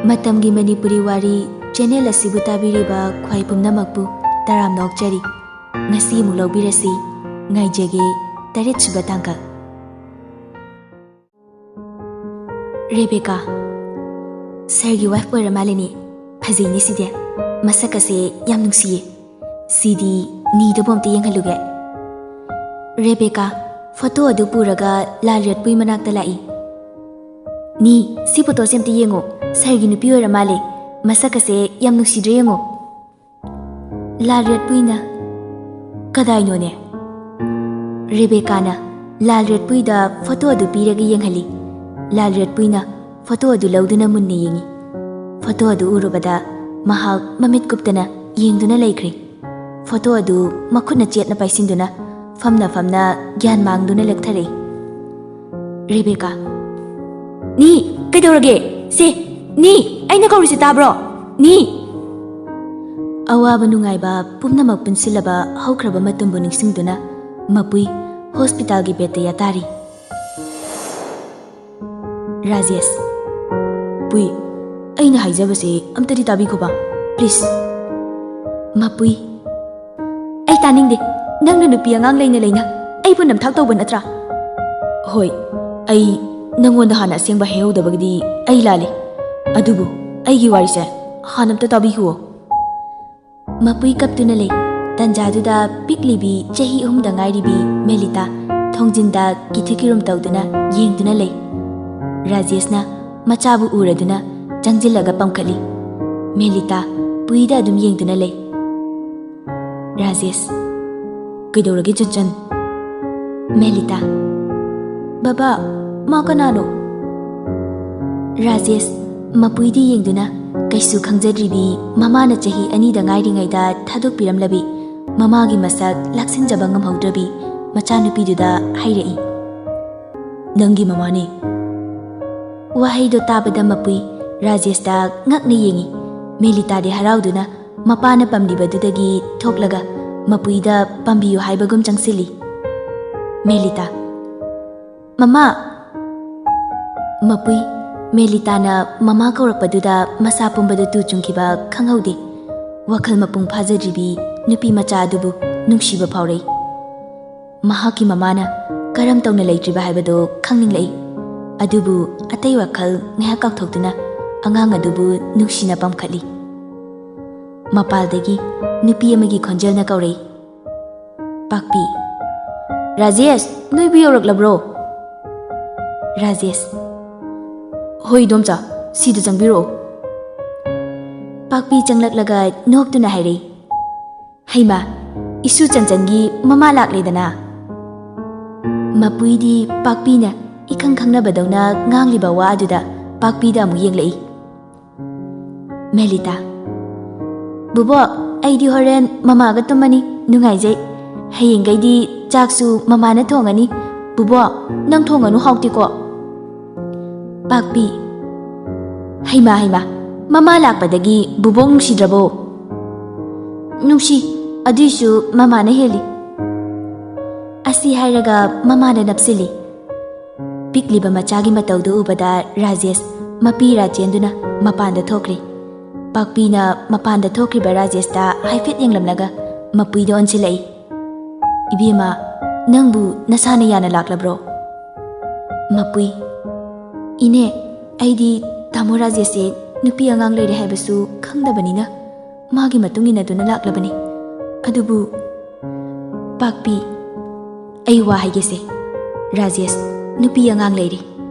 ꯃꯇꯝꯒꯤ ꯃꯅꯤꯄꯨꯔꯤ ꯋꯥꯔꯤ ꯆꯦꯅꯦꯜ ꯑꯁꯤꯕꯨ ꯇꯥꯕꯤꯔꯤꯕ ꯈ꯭ꯋꯥꯏ ꯄꯨꯝꯅꯃꯛꯄꯨ ꯇꯔꯥꯝꯅ ꯑꯣꯛꯆꯔꯤ. ꯉꯁꯤ ꯑꯃꯨꯛ ꯂꯧꯕꯤꯔꯁꯤ. ꯉꯥꯏꯖꯒꯦ 8ꯁꯨꯕ ꯇꯥꯡꯀꯛ. ꯔꯦꯕꯦꯀꯥ ꯁꯔꯒꯤ ꯋꯥꯏꯐ ꯑꯣꯏꯔ ꯃꯥꯜꯂꯦꯅꯦ. ꯐꯖꯩꯅꯦ ꯁꯤꯗꯤ. ꯃꯁꯛ ꯑꯁꯦ ꯌꯥꯝ ꯅꯨꯡꯁꯤꯌꯦ. ꯁꯤꯗꯤ ꯅꯤꯗꯕꯨ ꯑꯝꯇ ꯌꯦꯡꯍꯜꯂꯨꯒꯦ. ꯔꯦꯕꯦꯀꯥ ꯐꯣꯇꯣ ꯑꯗꯨ ꯄꯨꯔꯒ ꯂꯥꯜ ꯔꯦꯠꯄꯨꯏ ꯃꯅꯥꯛꯇ ꯂꯥꯛꯏ. ꯅꯤ ꯁꯤ ꯐꯣꯇꯣꯁꯦ ꯑꯝꯇ ꯌꯦꯡꯉꯣ. ꯁꯔꯒꯤ ꯅꯨꯄꯤ ꯑꯣꯏꯔ ꯃꯥꯜꯂꯦ. ꯃꯁꯛ ꯑꯁꯦ ꯌꯥꯝ ꯅꯨꯡꯁꯤꯗ꯭ꯔꯦ ꯌꯦꯡꯉꯣ. ꯂꯥꯜ ꯔꯦꯠꯄꯨꯏꯅ ꯀꯗꯥꯏꯅꯣꯅꯦ? ꯔꯦꯕꯦꯀꯥꯅ ꯂꯥꯜ ꯔꯦꯠꯄꯨꯏꯗ ꯐꯣꯇꯣ ꯑꯗꯨ ꯄꯤꯔꯒ ꯌꯦꯡꯍꯜꯂꯤ. ꯂꯥꯜ ꯔꯦꯠꯄꯨꯏꯅ ꯐꯣꯇꯣ ꯑꯗꯨ ꯂꯧꯗꯨꯅ ꯃꯨꯟꯅ ꯌꯦꯡꯉꯤ. ꯐꯣꯇꯣ ꯑꯗꯨ ꯎꯔꯨꯕꯗ ꯃꯍꯥꯛ ꯃꯃꯤꯠ ꯀꯨꯞꯇꯅ ꯌꯦꯡꯗꯨꯅ ꯂꯩꯈ꯭ꯔꯦ. ꯐꯣꯇꯣ ꯑꯗꯨ ꯃꯈꯨꯠꯅ ꯆꯦꯠꯅ ꯄꯥꯏꯁꯤꯟꯗꯨꯅ ꯐꯝꯅ ꯐꯝꯅ ꯒ꯭ꯌꯥꯟ ꯃꯥꯡꯗꯨꯅ ꯂꯦꯛꯊꯔꯛꯏ. ꯔꯦꯕꯦꯀꯥ ꯅꯤ ꯀꯩꯗꯧꯔꯒꯦ? ꯁꯦ ꯅꯤ ꯑꯩꯅ ꯀꯧꯔꯤꯁꯦ ꯇꯥꯕ꯭ꯔꯣ? ꯅꯤ ꯑꯋꯥꯕ ꯅꯨꯡꯉꯥꯏꯕ ꯄꯨꯝꯅꯃꯛ ꯄꯨꯟꯁꯤꯜꯂꯕ ꯍꯧꯈ꯭ꯔꯕ ꯃꯇꯝꯕꯨ ꯅꯤꯡꯁꯤꯡꯗꯨꯅ ꯃꯄꯨꯏ ꯍꯣꯁꯄꯤꯇꯥꯜꯒꯤ ꯕꯦꯗꯇ ꯌꯥꯇꯥꯔꯤ. ꯔꯥꯖꯦꯁ ꯄꯨꯏ ꯑꯩꯅ ꯍꯥꯏꯖꯕꯁꯦ ꯑꯝꯇꯗꯤ ꯇꯥꯕꯤꯈꯣꯕ ꯄ꯭ꯂꯤꯖ. ꯃꯄꯨꯏ ꯑꯩ ꯇꯥꯅꯤꯡꯗꯦ. ꯅꯪꯅ ꯅꯨꯄꯤ ꯑꯉꯥꯡ ꯂꯩꯅ ꯂꯩꯅ ꯑꯩꯕꯨ ꯅꯝꯊꯥꯛ ꯇꯧꯕ ꯅꯠꯇ꯭ꯔꯥ? ꯍꯣꯏ ꯑꯩ ꯅꯪꯉꯣꯟꯗ ꯍꯥꯟꯅ ꯑꯁꯦꯡꯕ ꯍꯥꯏꯍꯧꯗꯕꯒꯤꯗꯤ ꯑꯩ ꯂꯥꯜꯂꯤ. ꯑꯗꯨꯕꯨ ꯑꯩꯒꯤ ꯋꯥꯔꯤꯁꯦ ꯍꯥꯟꯅ ꯑꯝꯇ ꯇꯥꯕꯤꯈꯨꯋꯣ. ꯃꯄꯨꯏ ꯀꯞꯇꯨꯅ ꯂꯩ. ꯇꯟꯖꯥꯗꯨꯗ ꯄꯤꯛꯂꯤꯕꯤ ꯆꯍꯤ 3ꯗ ꯉꯥꯏꯔꯤꯕꯤ ꯃꯦꯂꯤꯇꯥ ꯊꯣꯡꯖꯤꯟꯗ ꯀꯤꯊꯤ-ꯀꯤꯔꯨꯝ ꯇꯧꯗꯨꯅ ꯌꯦꯡꯗꯨꯅ ꯂꯩ. ꯔꯥꯖꯦꯁꯅ ꯃꯆꯥꯕꯨ ꯎꯔꯗꯨꯅ ꯆꯪꯖꯤꯜꯂꯒ ꯄꯝꯈꯠꯂꯤ. ꯃꯦꯂꯤꯇꯥ ꯄꯨꯏꯗ ꯑꯗꯨꯝ ꯌꯦꯡꯗꯨꯅ ꯂꯩ. ꯔꯥꯖꯦꯁ ꯀꯩꯗꯧꯔꯒꯦ ꯆꯟꯆꯟ? ꯃꯦꯂꯤꯇꯥ ꯕꯕꯥ ꯃꯥ ꯀꯅꯥꯅꯣ? ꯔꯥꯖꯦꯁ ꯃꯄꯨꯏꯗꯤ ꯌꯦꯡꯗꯨꯅ ꯀꯩꯁꯨ ꯈꯪꯖꯗ꯭ꯔꯤꯕꯤ ꯃꯃꯥꯅ ꯆꯍꯤ 2ꯗ ꯉꯥꯏꯔꯤꯉꯩꯗ ꯊꯥꯗꯣꯛꯄꯤꯔꯝꯂꯕꯤ ꯃꯃꯥꯒꯤ ꯃꯁꯛ ꯂꯥꯛꯁꯤꯟꯖꯕ ꯉꯝꯍꯧꯗ꯭ꯔꯕꯤ ꯃꯆꯥꯅꯨꯄꯤꯗꯨꯗ ꯍꯥꯏꯔꯛꯏ. ꯅꯪꯒꯤ ꯃꯃꯥꯅꯤ. ꯋꯥꯍꯩꯗꯣ ꯇꯥꯕꯗ ꯃꯄꯨꯏ ꯔꯥꯖꯦꯁꯇ ꯉꯛꯅ ꯌꯦꯡꯉꯤ. ꯃꯦꯂꯤꯇꯥꯗꯤ ꯍꯔꯥꯎꯗꯨꯅ ꯃꯄꯥꯅ ꯄꯝꯂꯤꯕꯗꯨꯗꯒꯤ ꯊꯣꯛꯂꯒ ꯃꯄꯨꯏꯗ ꯄꯥꯝꯕꯤꯌꯨ ꯍꯥꯏꯕꯒꯨꯝ ꯆꯪꯁꯤꯜꯂꯤ. ꯃꯦꯂꯤꯇꯥ ꯃꯃꯥ. ꯃꯄꯨꯏ ꯃꯦꯂꯤꯇꯥꯅ ꯃꯃꯥ ꯀꯧꯔꯛꯄꯗꯨꯗ ꯃꯁꯥ ꯄꯨꯝꯕꯗ ꯇꯨ ꯆꯨꯡꯈꯤꯕ ꯈꯪꯍꯧꯗꯦ. ꯋꯥꯈꯜ ꯃꯄꯨꯡ ꯐꯥꯖꯗ꯭ꯔꯤꯕꯤ ꯅꯨꯄꯤ ꯃꯆꯥ ꯑꯗꯨꯕꯨ ꯅꯨꯡꯁꯤꯕ ꯐꯥꯎꯔꯛꯏ. ꯃꯍꯥꯛꯀꯤ ꯃꯃꯥꯅ ꯀꯔꯝ ꯇꯧꯅ ꯂꯩꯇ꯭ꯔꯤꯕ ꯍꯥꯏꯕꯗꯣ ꯈꯪꯅꯤꯡꯂꯛꯏ. ꯑꯗꯨꯕꯨ ꯑꯇꯩ ꯋꯥꯈꯜ ꯉꯥꯏꯍꯥꯛ ꯀꯥꯎꯊꯣꯛꯇꯨꯅ ꯑꯉꯥꯡ ꯑꯗꯨꯕꯨ ꯅꯨꯡꯁꯤꯅ ꯄꯝꯈꯠꯂꯤ. ꯃꯄꯥꯜꯗꯒꯤ ꯅꯨꯄꯤ ꯑꯃꯒꯤ ꯈꯣꯟꯖꯦꯜꯅ ꯀꯧꯔꯛꯏ. ꯄꯥꯛꯄꯤ. ꯔꯥꯖꯦꯁ ꯅꯣꯏꯕꯨ ꯌꯧꯔꯛꯂꯕ꯭ꯔꯣ? ꯔꯥꯖꯦꯁ ꯍꯣꯏ ꯏꯗꯣꯝꯆꯥ ꯁꯤꯗ ꯆꯪꯕꯤꯔꯛꯑꯣ. ꯄꯥꯛꯄꯤ ꯆꯪꯂꯛꯂꯒ ꯅꯣꯛꯇꯨꯅ ꯍꯥꯏꯔꯛꯏ. ꯍꯩꯃꯥ ꯏꯁꯨ ꯆꯟꯆꯟꯒꯤ ꯃꯃꯥ ꯂꯥꯛꯂꯦꯗꯅ. ꯃꯄꯨꯏꯗꯤ ꯄꯥꯛꯄꯤꯅ ꯏꯈꯪ ꯈꯪꯅꯕꯗꯧꯅ ꯉꯥꯡꯂꯤꯕ ꯋꯥ ꯑꯗꯨꯗ ꯄꯥꯛꯄꯤꯗ ꯑꯃꯨꯛ ꯌꯦꯡꯂꯛꯏ. ꯃꯦꯂꯤꯇꯥ ꯕꯨꯕꯣꯛ ꯑꯩꯗꯤ ꯍꯣꯔꯦꯟ ꯃꯃꯥꯒ ꯇꯨꯝꯃꯅꯤ. ꯅꯨꯡꯉꯥꯏꯖꯩ. ꯍꯌꯦꯡꯒꯩꯗꯤ ꯆꯥꯛꯁꯨ ꯃꯃꯥꯅ ꯊꯣꯡꯉꯅꯤ. ꯕꯨꯕꯣꯛ ꯅꯪ ꯊꯣꯡꯉꯅꯨ ꯍꯥꯎꯇꯦꯀꯣ. ꯄꯥꯛꯄꯤ ꯍꯩꯃꯥ ꯍꯩꯃꯥ ꯃꯃꯥ ꯂꯥꯛꯄꯗꯒꯤ ꯕꯨꯕꯣꯛ ꯅꯨꯡꯁꯤꯗ꯭ꯔꯕꯣ? ꯅꯨꯡꯁꯤ ꯑꯗꯨꯏꯁꯨ ꯃꯃꯥꯅ ꯍꯦꯜꯂꯤ. ꯑꯁꯤ ꯍꯥꯏꯔꯒ ꯃꯃꯥꯅ ꯅꯞꯁꯤꯜꯂꯤ. ꯄꯤꯛꯂꯤꯕ ꯃꯆꯥꯒꯤ ꯃꯇꯧꯗꯨ ꯎꯕꯗ ꯔꯥꯖꯦꯁ ꯃꯄꯤꯔꯥ ꯆꯦꯟꯗꯨꯅ ꯃꯄꯥꯟꯗ ꯊꯣꯛꯈ꯭ꯔꯦ. ꯄꯥꯛꯄꯤꯅ ꯃꯄꯥꯟꯗ ꯊꯣꯛꯈ꯭ꯔꯤꯕ ꯔꯥꯖꯦꯁꯇ ꯍꯥꯏꯐꯦꯠ ꯌꯦꯡꯂꯝꯂꯒ ꯃꯄꯨꯏꯗ ꯑꯣꯟꯁꯤꯜꯂꯛꯏ. ꯏꯕꯦꯝꯃ ꯅꯪꯕꯨ ꯅꯁꯥꯅ ꯌꯥꯅ ꯂꯥꯛꯂꯕ꯭ꯔꯣ? ꯃꯄꯨꯏ ꯏꯅꯦ ꯑꯩꯗꯤ ꯇꯥꯃꯣ ꯔꯥꯖꯦꯁꯁꯦ ꯅꯨꯄꯤ ꯑꯉꯥꯡ ꯂꯩꯔꯦ ꯍꯥꯏꯕꯁꯨ ꯈꯪꯗꯕꯅꯤꯅ ꯃꯥꯒꯤ ꯃꯇꯨꯡ ꯏꯟꯅꯗꯨꯅ ꯂꯥꯛꯂꯕꯅꯤ. ꯑꯗꯨꯕꯨ ꯄꯥꯛꯄꯤ ꯑꯩ ꯋꯥ ꯍꯥꯏꯒꯦꯁꯦ. ꯔꯥꯖꯦꯁ ꯅꯨꯄꯤ ꯑꯉꯥꯡ ꯂꯩꯔꯤ.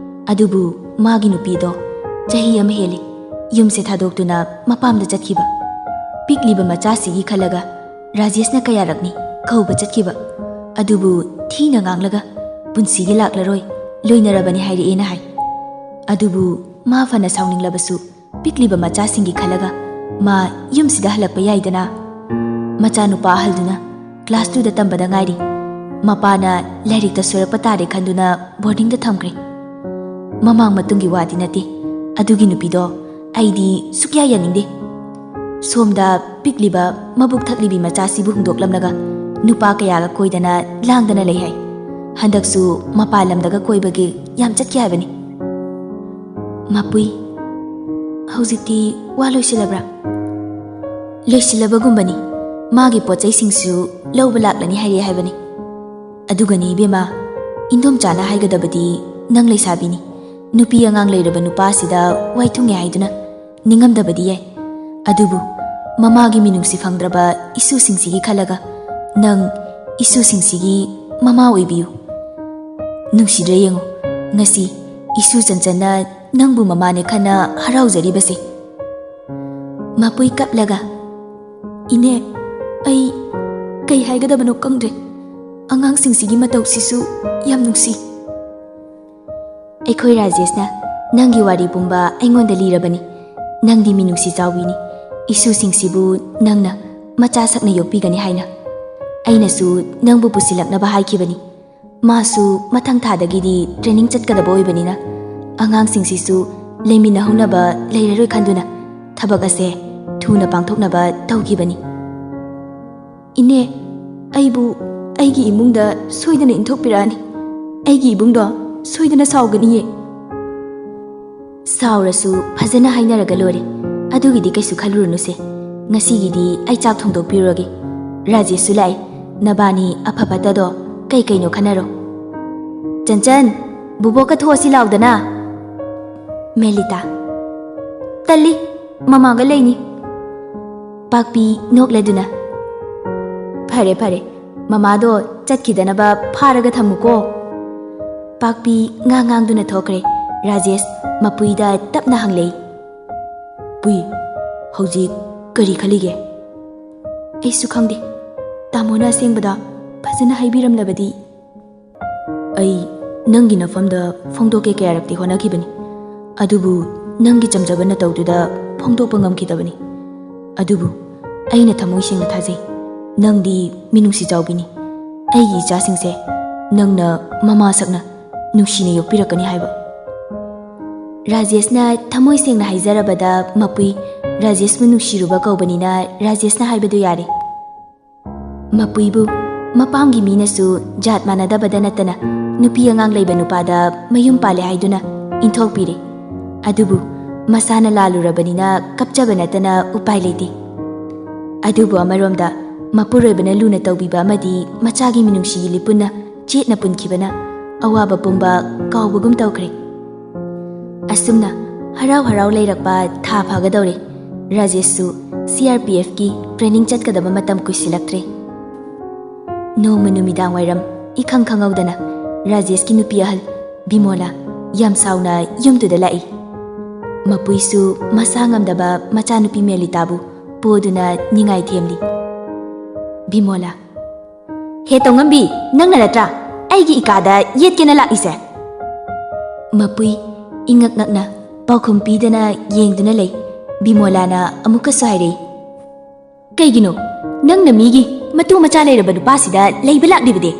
ꯑꯗꯨꯕꯨ ꯃꯥꯒꯤ ꯅꯨꯄꯤꯗꯣ ꯆꯍꯤ 1 ꯍꯦꯜꯂꯤ ꯌꯨꯝꯁꯦ ꯊꯥꯗꯣꯛꯇꯨꯅ ꯃꯄꯥꯝꯗ ꯆꯠꯈꯤꯕ. ꯄꯤꯛꯂꯤꯕ ꯃꯆꯥꯁꯤꯒꯤ ꯈꯜꯂꯒ ꯔꯥꯖꯦꯁꯅ ꯀꯌꯥꯔꯛꯅꯤ ꯀꯧꯕ ꯆꯠꯈꯤꯕ. ꯑꯗꯨꯕꯨ ꯊꯤꯅ ꯉꯥꯡꯂꯒ ꯄꯨꯟꯁꯤꯒꯤ ꯂꯥꯛꯂꯔꯣꯏ ꯂꯣꯏꯅꯔꯕꯅꯤ ꯍꯥꯏꯔꯛꯑꯦꯅ ꯍꯥꯏ. ꯑꯗꯨꯕꯨ ꯃꯥ ꯐꯅ ꯁꯥꯎꯅꯤꯡꯂꯕꯁꯨ ꯄꯤꯛꯂꯤꯕ ꯃꯆꯥꯁꯤꯡꯒꯤ ꯈꯜꯂꯒ ꯃꯥ ꯌꯨꯝꯁꯤꯗ ꯍꯜꯂꯛꯄ ꯌꯥꯏꯗꯅ. ꯃꯆꯥꯅꯨꯄꯥ ꯑꯍꯜꯗꯨꯅ ꯀ꯭ꯂꯥꯁ 2ꯗ ꯇꯝꯕꯗ ꯉꯥꯏꯔꯤ. ꯃꯄꯥꯅ ꯂꯥꯏꯔꯤꯛꯇ ꯁꯣꯏꯔꯛꯄ ꯇꯥꯔꯦ ꯈꯟꯗꯨꯅ ꯕꯣꯔꯗꯤꯡꯗ ꯊꯝꯈ꯭ꯔꯦ. ꯃꯃꯥꯡ ꯃꯇꯨꯡꯒꯤ ꯋꯥꯗꯤ ꯅꯠꯇꯦ. ꯑꯗꯨꯒꯤ ꯅꯨꯄꯤꯗꯣ ꯑꯩꯗꯤ ꯁꯨꯛꯌꯥ ꯌꯥꯅꯤꯡꯗꯦ. ꯁꯣꯝꯗ ꯄꯤꯛꯂꯤꯕ ꯃꯕꯨꯛ ꯊꯛꯂꯤꯕꯤ ꯃꯆꯥꯁꯤꯕꯨ ꯍꯨꯟꯗꯣꯛꯂꯝꯂꯒ ꯅꯨꯄꯥ ꯀꯌꯥꯒ ꯀꯣꯏꯗꯅ ꯂꯥꯡꯗꯅ ꯂꯩ ꯍꯥꯏ. ꯍꯟꯗꯛꯁꯨ ꯃꯄꯥꯟ ꯂꯝꯗꯒ ꯀꯣꯏꯕꯒꯤ ꯌꯥꯝ ꯆꯠꯈꯤ ꯍꯥꯏꯕꯅꯤ. ꯃꯄꯨꯏ ꯍꯧꯖꯤꯛꯇꯤ ꯋꯥ ꯂꯣꯏꯁꯤꯜꯂꯕ꯭ꯔꯥ? ꯂꯣꯏꯁꯤꯜꯂꯕꯒꯨꯝꯕꯅꯤ. ꯃꯥꯒꯤ ꯄꯣꯠꯆꯩꯁꯤꯡꯁꯨ ꯂꯧꯕ ꯂꯥꯛꯂꯅꯤ ꯍꯥꯏꯔꯦ ꯍꯥꯏꯕꯅꯤ. ꯑꯗꯨꯒꯅꯤ ꯏꯕꯦꯝꯃ, ꯏꯟꯗꯣꯝꯆꯥꯅ ꯍꯥꯏꯒꯗꯕꯗꯤ ꯅꯪ ꯂꯩꯁꯥꯕꯤꯅꯤ. ꯅꯨꯄꯤ ꯑꯉꯥꯡ ꯂꯩꯔꯕ ꯅꯨꯄꯥꯁꯤꯗ ꯋꯥꯏꯊꯨꯡꯉꯦ ꯍꯥꯏꯗꯨꯅ ꯅꯤꯡꯉꯝꯗꯕꯗꯤ ꯌꯥꯏ. ꯑꯗꯨꯕꯨ ꯃꯃꯥꯒꯤ ꯃꯤꯅꯨꯡꯁꯤ ꯐꯪꯗ꯭ꯔꯕ ꯏꯁꯨꯁꯤꯡꯁꯤꯒꯤ ꯈꯜꯂꯒ ꯅꯪ ꯏꯁꯨꯁꯤꯡꯁꯤꯒꯤ ꯃꯃꯥ ꯑꯣꯏꯕꯤꯌꯨ. ꯅꯨꯡꯁꯤꯗ꯭ꯔꯦ ꯌꯦꯡꯉꯨ, ꯉꯁꯤ 이수 ꯆꯟꯆꯟꯅ ꯅꯪꯕꯨ ꯃꯃꯥꯅꯦ ꯈꯟꯅ ꯍꯔꯥꯎꯖꯔꯤꯕꯁꯦ. ꯃꯄꯨꯏ ꯀꯞꯂꯒ, ꯏꯅꯦ, ꯑꯩ ꯀꯩ ꯍꯥꯏꯒꯗꯕꯅꯣ ꯈꯪꯗ꯭ꯔꯦ. ꯑꯉꯥꯡꯁꯤꯡꯁꯤꯒꯤ ꯃꯇꯧꯁꯤꯁꯨ ꯌꯥꯝ ꯅꯨꯡꯁꯤ. ꯑꯩꯈꯣꯏ ꯔꯥꯖꯦꯁꯅ ꯅꯪꯒꯤ ꯋꯥꯔꯤ ꯄꯨꯝꯕ ꯑꯩꯉꯣꯟꯗ ꯂꯤꯔꯕꯅꯤ. ꯅꯪꯗꯤ ꯃꯤꯅꯨꯡꯁꯤ ꯆꯥꯎꯕꯤꯅꯤ. ꯏꯁꯨꯁꯤꯡꯁꯤꯕꯨ ꯅꯪꯅ ꯃꯆꯥ ꯁꯛꯅ ꯌꯣꯛꯄꯤꯒꯅꯤ ꯍꯥꯏꯅ. ꯑꯩꯅꯁꯨ ꯅꯪꯕꯨ ꯄꯨꯁꯤꯜꯂꯛꯅꯕ ꯍꯥꯏꯈꯤꯕꯅꯤ. ꯃꯥꯁꯨ ꯃꯊꯪ ꯊꯥꯗꯒꯤꯗꯤ ꯇ꯭ꯔꯦꯅꯤꯡ ꯆꯠꯀꯗꯕ ꯑꯣꯏꯕꯅꯤꯅ ꯑꯉꯥꯡꯁꯤꯡꯁꯤꯁꯨ ꯂꯩꯃꯤꯟꯅꯍꯧꯅꯕ ꯂꯩꯔꯔꯣꯏ ꯈꯟꯗꯨꯅ ꯊꯕꯛ ꯑꯁꯦ ꯊꯨꯅ ꯄꯥꯡꯊꯣꯛꯅꯕ ꯇꯧꯈꯤꯕꯅꯤ. ꯏꯅꯦ, ꯑꯩꯕꯨ ꯑꯩꯒꯤ ꯏꯃꯨꯡꯗ ꯁꯣꯏꯗꯅ ꯏꯟꯊꯣꯛꯄꯤꯔꯛꯑꯅꯤ. ꯑꯩꯒꯤ ꯏꯕꯨꯡꯗꯣ ꯁꯣꯏꯗꯅ ꯁꯥꯎꯒꯅꯤꯌꯦ. ꯁꯥꯎꯔꯁꯨ ꯐꯖꯅ ꯍꯥꯏꯅꯔꯒ ꯂꯣꯏꯔꯦ. ꯑꯗꯨꯒꯤꯗꯤ ꯀꯩꯁꯨ ꯈꯜꯂꯨꯔꯅꯨꯁꯦ. ꯉꯁꯤꯒꯤꯗꯤ ꯑꯩ ꯆꯥꯛ ꯊꯣꯡꯗꯣꯛꯄꯤꯔꯨꯔꯒꯦ. ꯔꯥꯖꯦꯁꯁꯨ ꯂꯥꯛꯏ. ꯅꯕꯥꯅꯤ ꯑꯐ ꯐꯠꯇꯗꯣ ꯀꯩ ꯀꯩꯅꯣ ꯈꯟꯅꯔꯣ. ꯆꯟꯆꯟ, ꯕꯨꯕꯣꯛꯀ ꯊꯣꯛꯑꯁꯤ ꯂꯥꯎꯗꯅ. ꯃꯦꯂꯤꯇꯥ, ꯇꯜꯂꯤ, ꯃꯃꯥꯒ ꯂꯩꯅꯤ. ꯄꯥꯛꯄꯤ ꯅꯣꯛꯂꯗꯨꯅ, ꯐꯔꯦ ꯐꯔꯦ, ꯃꯃꯥꯗꯣ ꯆꯠꯈꯤꯗꯅꯕ ꯐꯥꯔꯒ ꯊꯝꯃꯨꯀꯣ. ꯄꯥꯛꯄꯤ ꯉꯥꯡꯗꯨꯅ ꯊꯣꯛꯈ꯭ꯔꯦ. ꯔꯥꯖꯦꯁ ꯃꯄꯨꯏꯗ ꯇꯞꯅ ꯍꯪꯂꯛꯏ. ꯄꯨꯏ, ꯍꯧꯖꯤꯛ ꯀꯔꯤ ꯈꯜꯂꯤꯒꯦ? ꯑꯩꯁꯨ ꯈꯪꯗꯦ. ꯇꯥꯃꯣꯅ ꯑꯁꯦꯡꯕꯗ ꯐꯖꯅ ꯍꯥꯏꯕꯤꯔꯝꯂꯕꯗꯤ. ꯑꯩ ꯅꯪꯒꯤ ꯅꯐꯝꯗ ꯐꯣꯡꯗꯣꯛꯀꯦ ꯀꯌꯥꯔꯛꯇꯤ ꯍꯣꯠꯅꯈꯤꯕꯅꯤ. ꯑꯗꯨꯕꯨ ꯅꯪꯒꯤ ꯆꯝꯖꯕ ꯅꯇꯧꯗꯨꯗ ꯐꯣꯡꯗꯣꯛꯄ ꯉꯝꯈꯤꯗꯕꯅꯤ. ꯑꯗꯨꯕꯨ ꯑꯩꯅ ꯊꯃꯣꯏ ꯁꯦꯡꯅ ꯊꯥꯖꯩ. ꯅꯪꯗꯤ ꯃꯤꯅꯨꯡꯁꯤ ꯆꯥꯎꯕꯤꯅꯤ. ꯑꯩꯒꯤ ꯏꯆꯥꯁꯤꯡꯁꯦ ꯅꯪꯅ ꯃꯃꯥ ꯁꯛꯅ ꯅꯨꯡꯁꯤꯅ ꯌꯣꯛꯄꯤꯔꯛꯀꯅꯤ ꯍꯥꯏꯕ. ꯔꯥꯖꯦꯁꯅ ꯊꯃꯣꯏ ꯁꯦꯡꯅ ꯍꯥꯏꯖꯔꯕꯗ ꯃꯄꯨꯏ ꯔꯥꯖꯦꯁꯄꯨ ꯅꯨꯡꯁꯤꯔꯨꯕ ꯀꯧꯕꯅꯤꯅ ꯔꯥꯖꯦꯁꯅ ꯍꯥꯏꯕꯗꯨ ꯌꯥꯔꯦ. ꯃꯄꯨꯏꯕꯨ ꯃꯄꯥꯝꯒꯤ ꯃꯤꯅꯁꯨ ꯖꯥꯠ ꯃꯥꯟꯅꯗꯕꯗ ꯅꯠꯇꯅ ꯅꯨꯄꯤ ꯑꯉꯥꯡ ꯂꯩꯕ ꯅꯨꯄꯥꯗ ꯃꯌꯨꯝ ꯄꯥꯜꯂꯦ ꯍꯥꯏꯗꯨꯅ ꯏꯟꯊꯣꯛꯄꯤꯔꯦ. ꯑꯗꯨꯕꯨ ꯃꯁꯥꯅ ꯂꯥꯜꯂꯨꯔꯕꯅꯤ나 ꯀꯞꯆꯕ ꯅꯠꯇꯅ ꯎꯄꯥꯏ ꯂꯩꯇꯦ. ꯑꯗꯨꯕꯨ ꯑꯃꯔꯣꯝꯗ ꯃꯄꯨꯔꯣꯏꯕꯅ ꯂꯨꯅ ꯇꯧꯕꯤꯕ ꯑꯃꯗꯤ ꯃꯆꯥꯒꯤ ꯃꯤꯅꯨꯡꯁꯤꯒꯤ ꯂꯤꯄꯨꯟꯅ ꯆꯦꯠꯅ ꯄꯨꯟꯈꯤꯕꯅ ꯑꯋꯥꯕ ꯄꯨꯝꯕ ꯀꯥꯎꯕꯒꯨꯝ ꯇꯧꯈ꯭ꯔꯦ. ꯑꯁꯨꯝꯅ ꯍꯔꯥꯎ ꯍꯔꯥꯎ ꯂꯩꯔꯛꯄ ꯊꯥ ꯐꯥꯒꯗꯧꯔꯦ. ꯔꯥꯖꯦꯁꯁꯨ CRPFꯀꯤ ꯇ꯭ꯔꯦꯅꯤꯡ ꯆꯠꯀꯗꯕ ꯃꯇꯝ ꯀꯨꯏꯁꯤꯜꯂꯛꯇ꯭ꯔꯦ. ꯅꯣꯡꯃ ꯅꯨꯃꯤꯗꯥꯡ ꯋꯥꯏꯔꯝ ꯏꯈꯪ ꯈꯪꯍꯧꯗꯅ ꯔꯥꯖꯦꯁꯀꯤ ꯅꯨꯄꯤ ꯑꯍꯜ ꯕꯤꯃꯣꯂꯥ ꯌꯥꯝ ꯁꯥꯎꯅ ꯌꯨꯝꯗꯨꯗ ꯂꯥꯛꯏ. ꯃꯄꯨꯏꯁꯨ ꯃꯁꯥ ꯉꯝꯗꯕ ꯃꯆꯥꯅꯨꯄꯤ ꯃꯦꯂꯤꯇꯥꯕꯨ ꯄꯣꯗꯨꯅ ꯅꯤꯡꯉꯥꯏ ꯊꯦꯝꯂꯤ. ꯕꯤꯃꯣꯂꯥ, ꯍꯦ ꯇꯧꯉꯝꯕꯤ, ꯅꯪꯅ ꯅꯠꯇ꯭ꯔꯥ ꯑꯩꯒꯤ ꯏꯀꯥꯗ ꯌꯦꯠꯀꯦꯅ ꯂꯥꯛꯏꯁꯦ? ꯃꯄꯨꯏ ꯏꯉꯛ ꯉꯛꯅ ꯄꯥꯎꯈꯨꯝ ꯄꯤꯗꯅ ꯌꯦꯡꯗꯨꯅ ꯂꯩ. ꯕꯤꯃꯣꯂꯥꯅ ꯑꯃꯨꯛꯀꯁꯨ ꯍꯥꯏꯔꯛꯏ. ꯀꯩꯒꯤꯅꯣ ꯅꯪꯅ ꯃꯤꯒꯤ ꯃꯇꯨ ꯃꯆꯥ ꯂꯩꯔꯕ ꯅꯨꯄꯥꯁꯤꯗ ꯂꯩꯕ ꯂꯥꯛꯂꯤꯕꯗꯤ?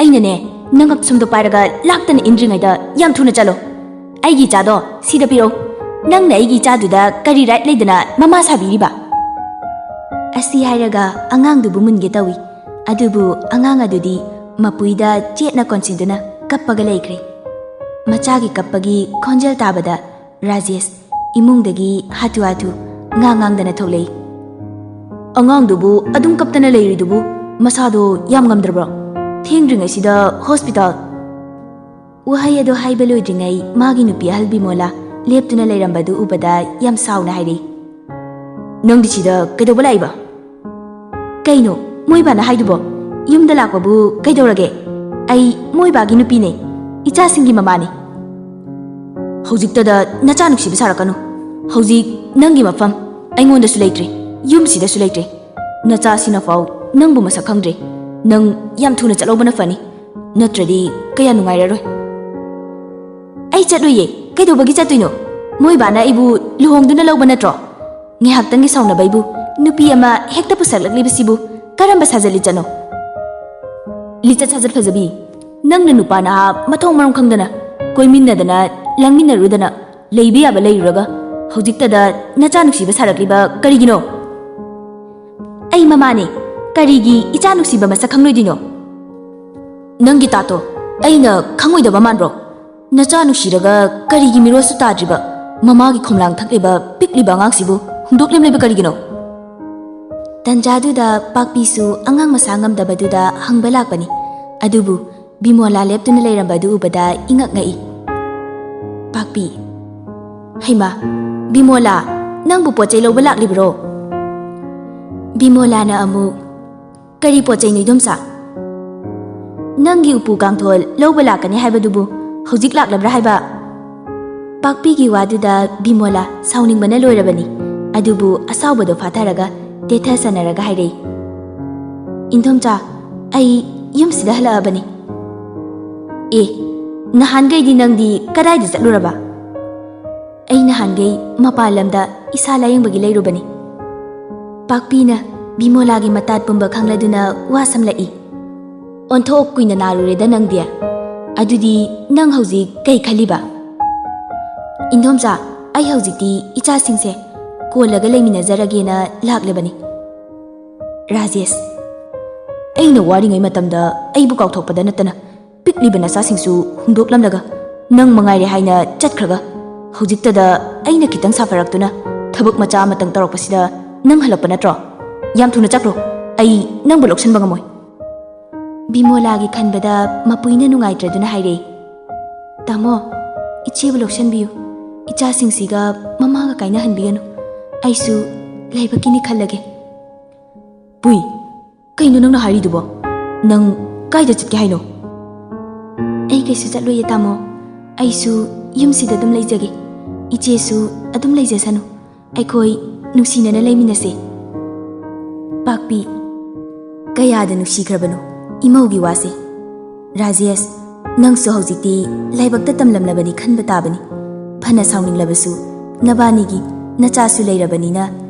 ꯑꯩꯅꯅꯦ ꯅꯪꯉꯛ ꯁꯨꯝꯗꯣ ꯄꯥꯏꯔꯒ ꯂꯥꯛꯇꯅ ꯏꯟꯗ꯭ꯔꯤꯉꯩꯗ ꯌꯥꯝ ꯊꯨꯅ ꯆꯠꯂꯣ. ꯑꯩꯒꯤ ꯏꯆꯥꯗꯣ ꯁꯤꯗ ꯄꯤꯔꯛꯎ. ꯅꯪꯅ ꯑꯩꯒꯤ ꯏꯆꯥꯗꯨꯗ ꯀꯔꯤ ꯔꯥꯏꯠ ꯂꯩꯗꯅ ꯃꯃꯥ ꯁꯥꯕꯤꯔꯤꯕ? ꯑꯁꯤ ꯍꯥꯏꯔꯒ ꯑꯉꯥꯡꯗꯨꯕꯨ ꯃꯨꯟꯒꯦ ꯇꯧꯏ. ꯑꯗꯨꯕꯨ ꯑꯉꯥꯡ ꯑꯗꯨꯗꯤ ꯃꯄꯨꯏꯗ ꯆꯦꯠꯅ ꯀꯣꯟꯁꯤꯟꯗꯨꯅ ꯀꯞꯄꯒ ꯂꯩꯈ꯭ꯔꯦ. ꯃꯆꯥꯒꯤ ꯀꯞꯄꯒꯤ ꯈꯣꯟꯖꯦꯜ ꯇꯥꯕꯗ ꯔꯥꯖꯦꯁ ꯏꯃꯨꯡꯗꯒꯤ ꯍꯥꯊꯨ ꯍꯥꯊꯨ ꯉꯥꯡꯗꯅ ꯊꯣꯛꯂꯛꯏ. ꯑꯉꯥꯡꯗꯨꯕꯨ ꯑꯗꯨꯝ ꯀꯞꯇꯅ ꯂꯩꯔꯤꯗꯨꯕꯨ ꯃꯁꯥꯗꯣ ꯌꯥꯝ ꯉꯝꯗ꯭ꯔꯕ꯭ꯔꯣ? ꯊꯦꯡꯗ꯭ꯔꯤꯉꯩꯁꯤꯗ ꯍꯣꯁꯄꯤꯇꯥꯜ. ꯋꯥꯍꯩ ꯑꯗꯨ ꯍꯥꯏꯕ ꯂꯣꯏꯗ꯭ꯔꯤꯉꯩ ꯃꯥꯒꯤ ꯅꯨꯄꯤ ꯑꯍꯜ ꯕꯤꯃꯣꯂꯥ ꯂꯦꯞꯇꯨꯅ ꯂꯩꯔꯝꯕꯗꯨ ꯎꯕꯗ ꯌꯥꯝ ꯁꯥꯎꯅ ꯍꯥꯏꯔꯛꯏ. ꯅꯪꯗꯤ ꯁꯤꯗ ꯀꯩꯗꯧꯕ ꯂꯥꯛꯏꯕ? ꯀꯩꯅꯣ ꯃꯣꯏꯕꯥꯅ ꯍꯥꯏꯗꯨꯕꯣ? ꯌꯨꯝꯗ ꯂꯥꯛꯄꯕꯨ ꯀꯩꯗꯧꯔꯒꯦ? ꯑꯩ ꯃꯣꯏꯕꯥꯒꯤ ꯅꯨꯄꯤꯅꯦ, ꯏꯆꯥꯁꯤꯡꯒꯤ ꯃꯃꯥꯅꯦ. ꯍꯧꯖꯤꯛꯇꯗ ꯅꯆꯥ ꯅꯨꯡꯁꯤꯕ ꯁꯥꯔꯛꯀꯅꯨ. ꯍꯧꯖꯤꯛ ꯅꯪꯒꯤ ꯃꯐꯝ ꯑꯩꯉꯣꯟꯗꯁꯨ ꯂꯩꯇ꯭ꯔꯦ, ꯌꯨꯝꯁꯤꯗꯁꯨ ꯂꯩꯇ꯭ꯔꯦ. ꯅꯆꯥꯁꯤꯅꯐꯥꯎ ꯅꯪꯕꯨ ꯃꯁꯛ ꯈꯪꯗ꯭ꯔꯦ. ꯅꯪ ꯌꯥꯝ ꯊꯨꯅ ꯆꯠꯍꯧꯕꯅ ꯐꯅꯤ, ꯅꯠꯇ꯭ꯔꯗꯤ ꯀꯌꯥ ꯅꯨꯡꯉꯥꯏꯔꯔꯣই. ꯑꯩ ꯆꯠꯂꯣꯏꯌꯦ. ꯀꯩꯗꯧꯕꯒꯤ ꯆꯠꯇꯣꯏꯅꯣ? ꯃꯣꯏꯕꯥꯅ ꯑꯩꯕꯨ ꯂꯨꯍꯣꯡꯗꯨꯅ ꯂꯧꯕ ꯅꯠꯇ꯭ꯔꯣ? ꯉꯥꯏꯍꯥꯛꯇꯪꯒꯤ ꯁꯥꯎꯅꯕꯩꯕꯨ ꯅꯨꯄꯤ ꯑꯃ ꯍꯦꯛꯇ ꯄꯨꯁꯛꯂꯛꯂꯤꯕꯁꯤꯕꯨ ꯀꯔꯝꯕ ꯁꯥꯖꯠ ꯂꯤꯆꯠꯅꯣ? ලිꯆꯠ ꯁꯥꯖꯠ ꯐꯖꯕꯤ, ꯅꯪꯅ ꯅꯨꯄꯥ ꯅꯍꯥ ꯃꯊꯣꯡ ꯃꯔꯝ ꯈꯪꯗꯅ ꯀꯣꯏꯃꯤꯟꯅꯗꯅ ꯂꯥꯡꯃꯤꯟꯅꯔꯨꯗꯅ ꯂꯩꯕ ꯌꯥꯕ ꯂꯩꯔꯨꯔꯒ ꯍꯧꯖꯤꯛꯇꯗ ꯅꯆꯥ ꯅꯨꯡꯁꯤꯕ ꯁꯥꯔꯛꯂꯤꯕ ꯀꯔꯤꯒꯤꯅꯣ? ꯑꯩ ꯃꯃꯥꯅꯦ, ꯀꯔꯤꯒꯤ ꯏꯆꯥ ꯅꯨꯡꯁꯤꯕ ꯃꯁꯛ ꯈꯪꯂꯣꯏꯗꯣꯏꯅꯣ? ꯅꯪꯒꯤ ꯇꯥꯇꯣ ꯑꯩꯅ ꯈꯪꯉꯣꯏꯗꯕ ꯃꯥꯟꯕ꯭ꯔꯣ? ꯅꯆꯥ ꯅꯨꯡꯁꯤꯔꯒ ꯀꯔꯤꯒꯤ ꯃꯤꯔꯣꯜꯁꯨ ꯇꯥꯗ꯭ꯔꯤꯕ ꯃꯃꯥꯒꯤ ꯈꯣꯝꯂꯥꯡ ꯊꯛꯂꯤꯕ ꯄꯤꯛꯂꯤꯕ ꯑꯉꯥꯡꯁꯤꯕꯨ ꯍꯨꯟꯗꯣꯛꯂꯦꯝ ꯂꯩꯕ ꯀꯔꯤꯒꯤꯅꯣ? ꯇꯟꯖꯥꯗꯨꯗ ꯄꯥꯛꯄꯤꯁꯨ ꯑꯉꯥꯡ ꯃꯁꯥ ꯉꯝꯗꯕꯗꯨꯗ ꯍꯪꯕ ꯂꯥꯛꯄꯅꯤ꯫ ꯑꯗꯨꯕꯨ ꯕꯤꯃꯣꯂꯥ ꯂꯦꯞꯇꯨꯅ ꯂꯩꯔꯝꯕꯗꯨ ꯎꯕꯗ ꯏꯉꯛ ꯉꯛꯏ꯫ ꯄꯥꯛꯄꯤ, ꯍꯩꯃꯥ, ꯕꯤꯃꯣꯂꯥ, ꯅꯪꯕꯨ ꯄꯣꯠꯆꯩ ꯂꯧꯕ ꯂꯥꯛꯂꯤꯕ꯭ꯔꯣ? ꯕꯤꯃꯣꯂꯥꯅ ꯑꯃꯨꯛ, ꯀꯔꯤ ꯄꯣꯠꯆꯩꯅꯣ ꯏꯗꯣꯝꯆꯥ? ꯅꯪꯒꯤ ꯎꯄꯨ ꯀꯥꯡꯊꯣꯜ ꯂꯧꯕ ꯂꯥꯛꯀꯅꯤ ꯍꯥꯏꯕꯗꯨꯕꯨ ꯍꯧꯖꯤꯛ ꯂꯥꯛꯂꯕ꯭ꯔꯥ ꯍꯥꯏꯕ? ꯄꯥꯛꯄꯤꯒꯤ ꯋꯥꯗꯨꯗ ꯕꯤꯃꯣꯂꯥ ꯁꯥꯎꯅꯤꯡꯕꯅ ꯂꯣꯏꯔꯕꯅꯤ꯫ ꯑꯗꯨꯕꯨ ꯑꯁꯥꯎꯕꯗꯣ ꯐꯥꯊꯔꯒ ꯇꯦꯊ ꯁꯥꯟꯅꯔꯒ ꯍꯥꯏꯔꯛꯏ, ꯏꯟꯗꯣꯝꯆꯥ, ꯑꯩ ꯌꯨꯝꯁꯤꯗ ꯍꯜꯂꯛꯑꯕꯅꯤ꯫ ꯑꯦ, ꯅꯍꯥꯟꯒꯩꯗꯤ ꯅꯪꯗꯤ ꯀꯗꯥꯏꯗ ꯆꯠꯂꯨꯔꯕ? ꯑꯩ ꯅꯍꯥꯟꯒꯩ ꯃꯄꯥꯟ ꯂꯝꯗ ꯏꯁꯥ ꯂꯥꯌꯦꯡꯕꯒꯤ ꯂꯩꯔꯨꯕꯅꯤ꯫ ꯄꯥꯛꯄꯤꯅ ꯕꯤꯃꯣꯂꯥꯒꯤ ꯃꯇꯥꯠ ꯄꯨꯝꯕ ꯈꯪꯂꯗꯨꯅ ꯋꯥ ꯁꯝꯂꯛꯏ꯫ ꯑꯣꯟꯊꯣꯛ ꯀꯨꯏꯅ ꯅꯥꯔꯨꯔꯦꯗ ꯅꯪꯗꯤ꯫ ꯑꯗꯨꯗꯤ ꯅꯪ ꯍꯧꯖꯤꯛ ꯀꯩ ꯈꯜꯂꯤꯕ? ꯏꯟꯗꯣꯝꯆꯥ, ꯑꯩ ꯍꯧꯖꯤꯛꯇꯤ ꯏꯆꯥꯁꯤꯡꯁꯦ ꯀꯣꯜꯂꯒ ꯂꯩꯃꯤꯟꯅꯖꯔꯒꯦꯅ ꯂꯥꯛꯂꯕꯅꯤ꯫ ꯔꯥꯖꯦꯁ, ꯑꯩꯅ ꯋꯥꯔꯤꯉꯩ ꯃꯇꯝꯗ ꯑꯩꯕꯨ ꯀꯥꯎꯊꯣꯛꯄꯗ ꯅꯠꯇꯅ ꯄꯤꯛꯂꯤꯕ ꯅꯆꯥꯁꯤꯡꯁꯨ ꯍꯨꯟꯗꯣꯛꯂꯝꯂꯒ ꯅꯪ ꯃꯉꯥꯏꯔꯦ ꯍꯥꯏꯅ ꯆꯠꯈ꯭ꯔꯒ ꯍꯧꯖꯤꯛꯇꯗ ꯑꯩꯅ ꯈꯤꯇꯪ ꯁꯥꯐꯔꯛꯇꯨꯅ ꯊꯕꯛ ꯃꯆꯥ ꯑꯃꯇꯪ ꯇꯧꯔꯛꯄꯁꯤꯗ ꯅꯪ ꯍꯜꯂꯛꯄ ꯅꯠꯇ꯭ꯔꯣ? ꯌꯥꯝ ꯊꯨꯅ ꯆꯠꯈ꯭ꯔꯣ, ꯑꯩ ꯅꯪꯕꯨ ꯂꯧꯁꯤꯟꯕ ꯉꯝꯃꯣꯏ꯫ ꯕꯤꯃꯣꯂꯥꯒꯤ ꯈꯟꯕꯗ ꯃꯄꯨꯏꯅ ꯅꯨꯡꯉꯥꯏꯇ꯭ꯔꯗꯨꯅ ꯍꯥꯏꯔꯛꯏ, ꯇꯥꯃꯣ, ꯏꯆꯦꯕꯨ ꯂꯧꯁꯤꯟꯕꯤꯌꯨ, ꯏꯆꯥꯁꯤꯡꯁꯤꯒ ꯃꯃꯥꯒ ꯀꯥꯏꯅꯍꯟꯕꯤꯒꯅꯨ, ꯑꯩꯁꯨ ꯂꯥꯏꯕꯛꯀꯤꯅꯤ ꯈꯜꯂꯒꯦ꯫ ꯄꯨꯏ, ꯀꯩꯅꯣ ꯅꯪꯅ ꯍꯥꯏꯔꯤꯗꯨꯕꯣ? ꯅꯪ ꯀꯥꯏꯗ ꯆꯠꯀꯦ ꯍꯥꯏꯅꯣ? ꯑꯩ ꯀꯩꯁꯨ ꯆꯠꯂꯣꯏꯌꯦ ꯇꯥꯃꯣ, ꯑꯩꯁꯨ ꯌꯨꯝꯁꯤꯗ ꯑꯗꯨꯝ ꯂꯩꯖꯒꯦ, ꯏꯆꯦꯁꯨ ꯑꯗꯨꯝ ꯂꯩꯖꯁꯅꯨ, ꯑꯩꯈꯣꯏ ꯅꯨꯡꯁꯤꯅꯅ ꯂꯩꯃꯤꯟꯅꯁꯦ꯫ ꯄꯥꯛꯄꯤ, ꯀꯌꯥꯗ ꯅꯨꯡꯁꯤꯈ꯭ꯔꯕꯅꯣ ꯏꯃꯧꯒꯤ ꯋꯥꯁꯦ꯫ ꯔꯥꯖꯦꯁ, ꯅꯪꯁꯨ ꯍꯧꯖꯤꯛꯇꯤ ꯂꯥꯏꯕꯛꯇ ꯇꯝꯂꯝꯂꯕꯅꯤ ꯈꯟꯕ ꯇꯥꯕꯅꯤ꯫ ꯐꯅ ꯁꯥꯎꯅꯤꯡꯂꯕꯁꯨ ꯅꯕꯥꯅꯤꯒꯤ ꯅꯆꯥꯁꯨ ꯂꯩꯔꯕꯅꯤꯅ